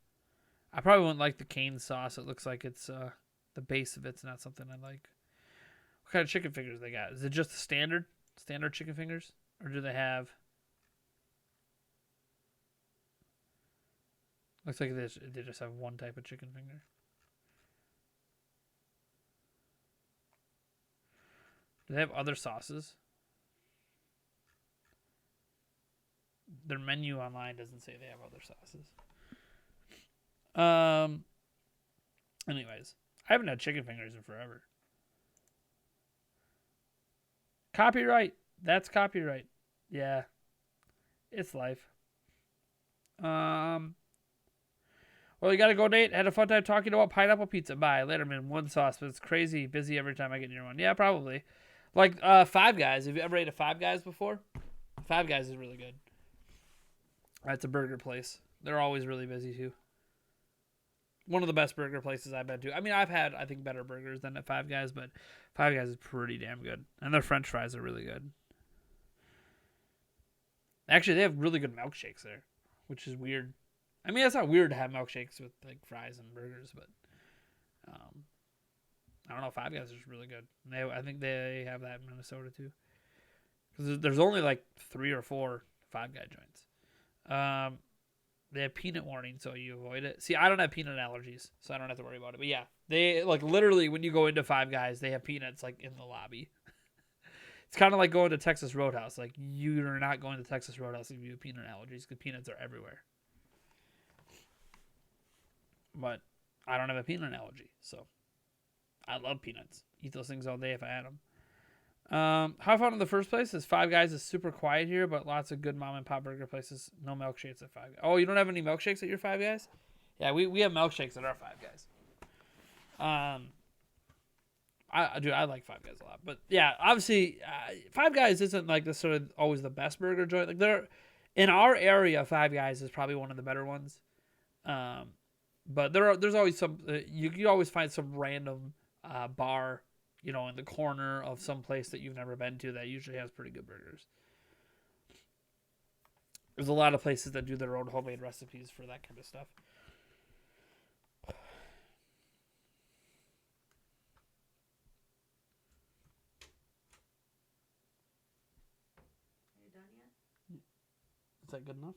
I probably wouldn't like the cane sauce. It looks like it's the base of it's not something I like. What kind of chicken fingers they got? Is it just the standard chicken fingers? Or do they have... Looks like they just have one type of chicken finger. Do they have other sauces? Their menu online doesn't say they have other sauces. Anyways, I haven't had chicken fingers in forever. Copyright. That's copyright. Yeah. It's life. Well, you gotta go, Nate. Had a fun time talking about pineapple pizza. Bye. Later, man. One sauce, but it's crazy busy every time I get near one. Yeah, probably. Like Five Guys. Have you ever ate a Five Guys before? Five Guys is really good. It's a burger place. They're always really busy too. One of the best burger places I've been to. I mean, I've had, I think, better burgers than at Five Guys, but Five Guys is pretty damn good. And their french fries are really good. Actually, they have really good milkshakes there, which is weird. I mean, it's not weird to have milkshakes with like fries and burgers, but I don't know. Five Guys is really good. I think they have that in Minnesota too. Because there's only like 3 or 4 Five Guy joints. They have peanut warning, so you avoid it. See, I don't have peanut allergies, so I don't have to worry about it. But yeah, they like literally when you go into Five Guys, they have peanuts like in the lobby. It's kind of like going to Texas Roadhouse. Like you're not going to Texas Roadhouse if you have peanut allergies because peanuts are everywhere. But I don't have a peanut allergy, so I love peanuts. Eat those things all day if I had them. How I found in the first place is Five Guys is super quiet here, but lots of good mom and pop burger places. No milkshakes at Five Guys. Oh, you don't have any milkshakes at your Five Guys? Yeah, we have milkshakes at our Five Guys. I like Five Guys a lot, but yeah, obviously Five Guys isn't like the sort of always the best burger joint. Like they're in our area, Five Guys is probably one of the better ones. But there's always some you always find some random bar, you know, in the corner of some place that you've never been to that usually has pretty good burgers. There's a lot of places that do their own homemade recipes for that kind of stuff. that good enough?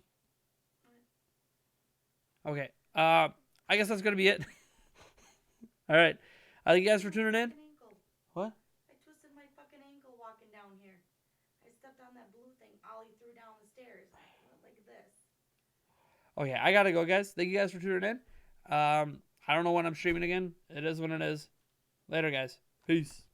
Okay. I guess that's gonna be it. All right. Thank you guys for tuning in. What? I twisted my fucking ankle walking down here. I stepped on that blue thing Ollie threw down the stairs. I went like this. Okay, I gotta go, guys. Thank you guys for tuning in. I don't know when I'm streaming again. It is when it is. Later, guys. Peace.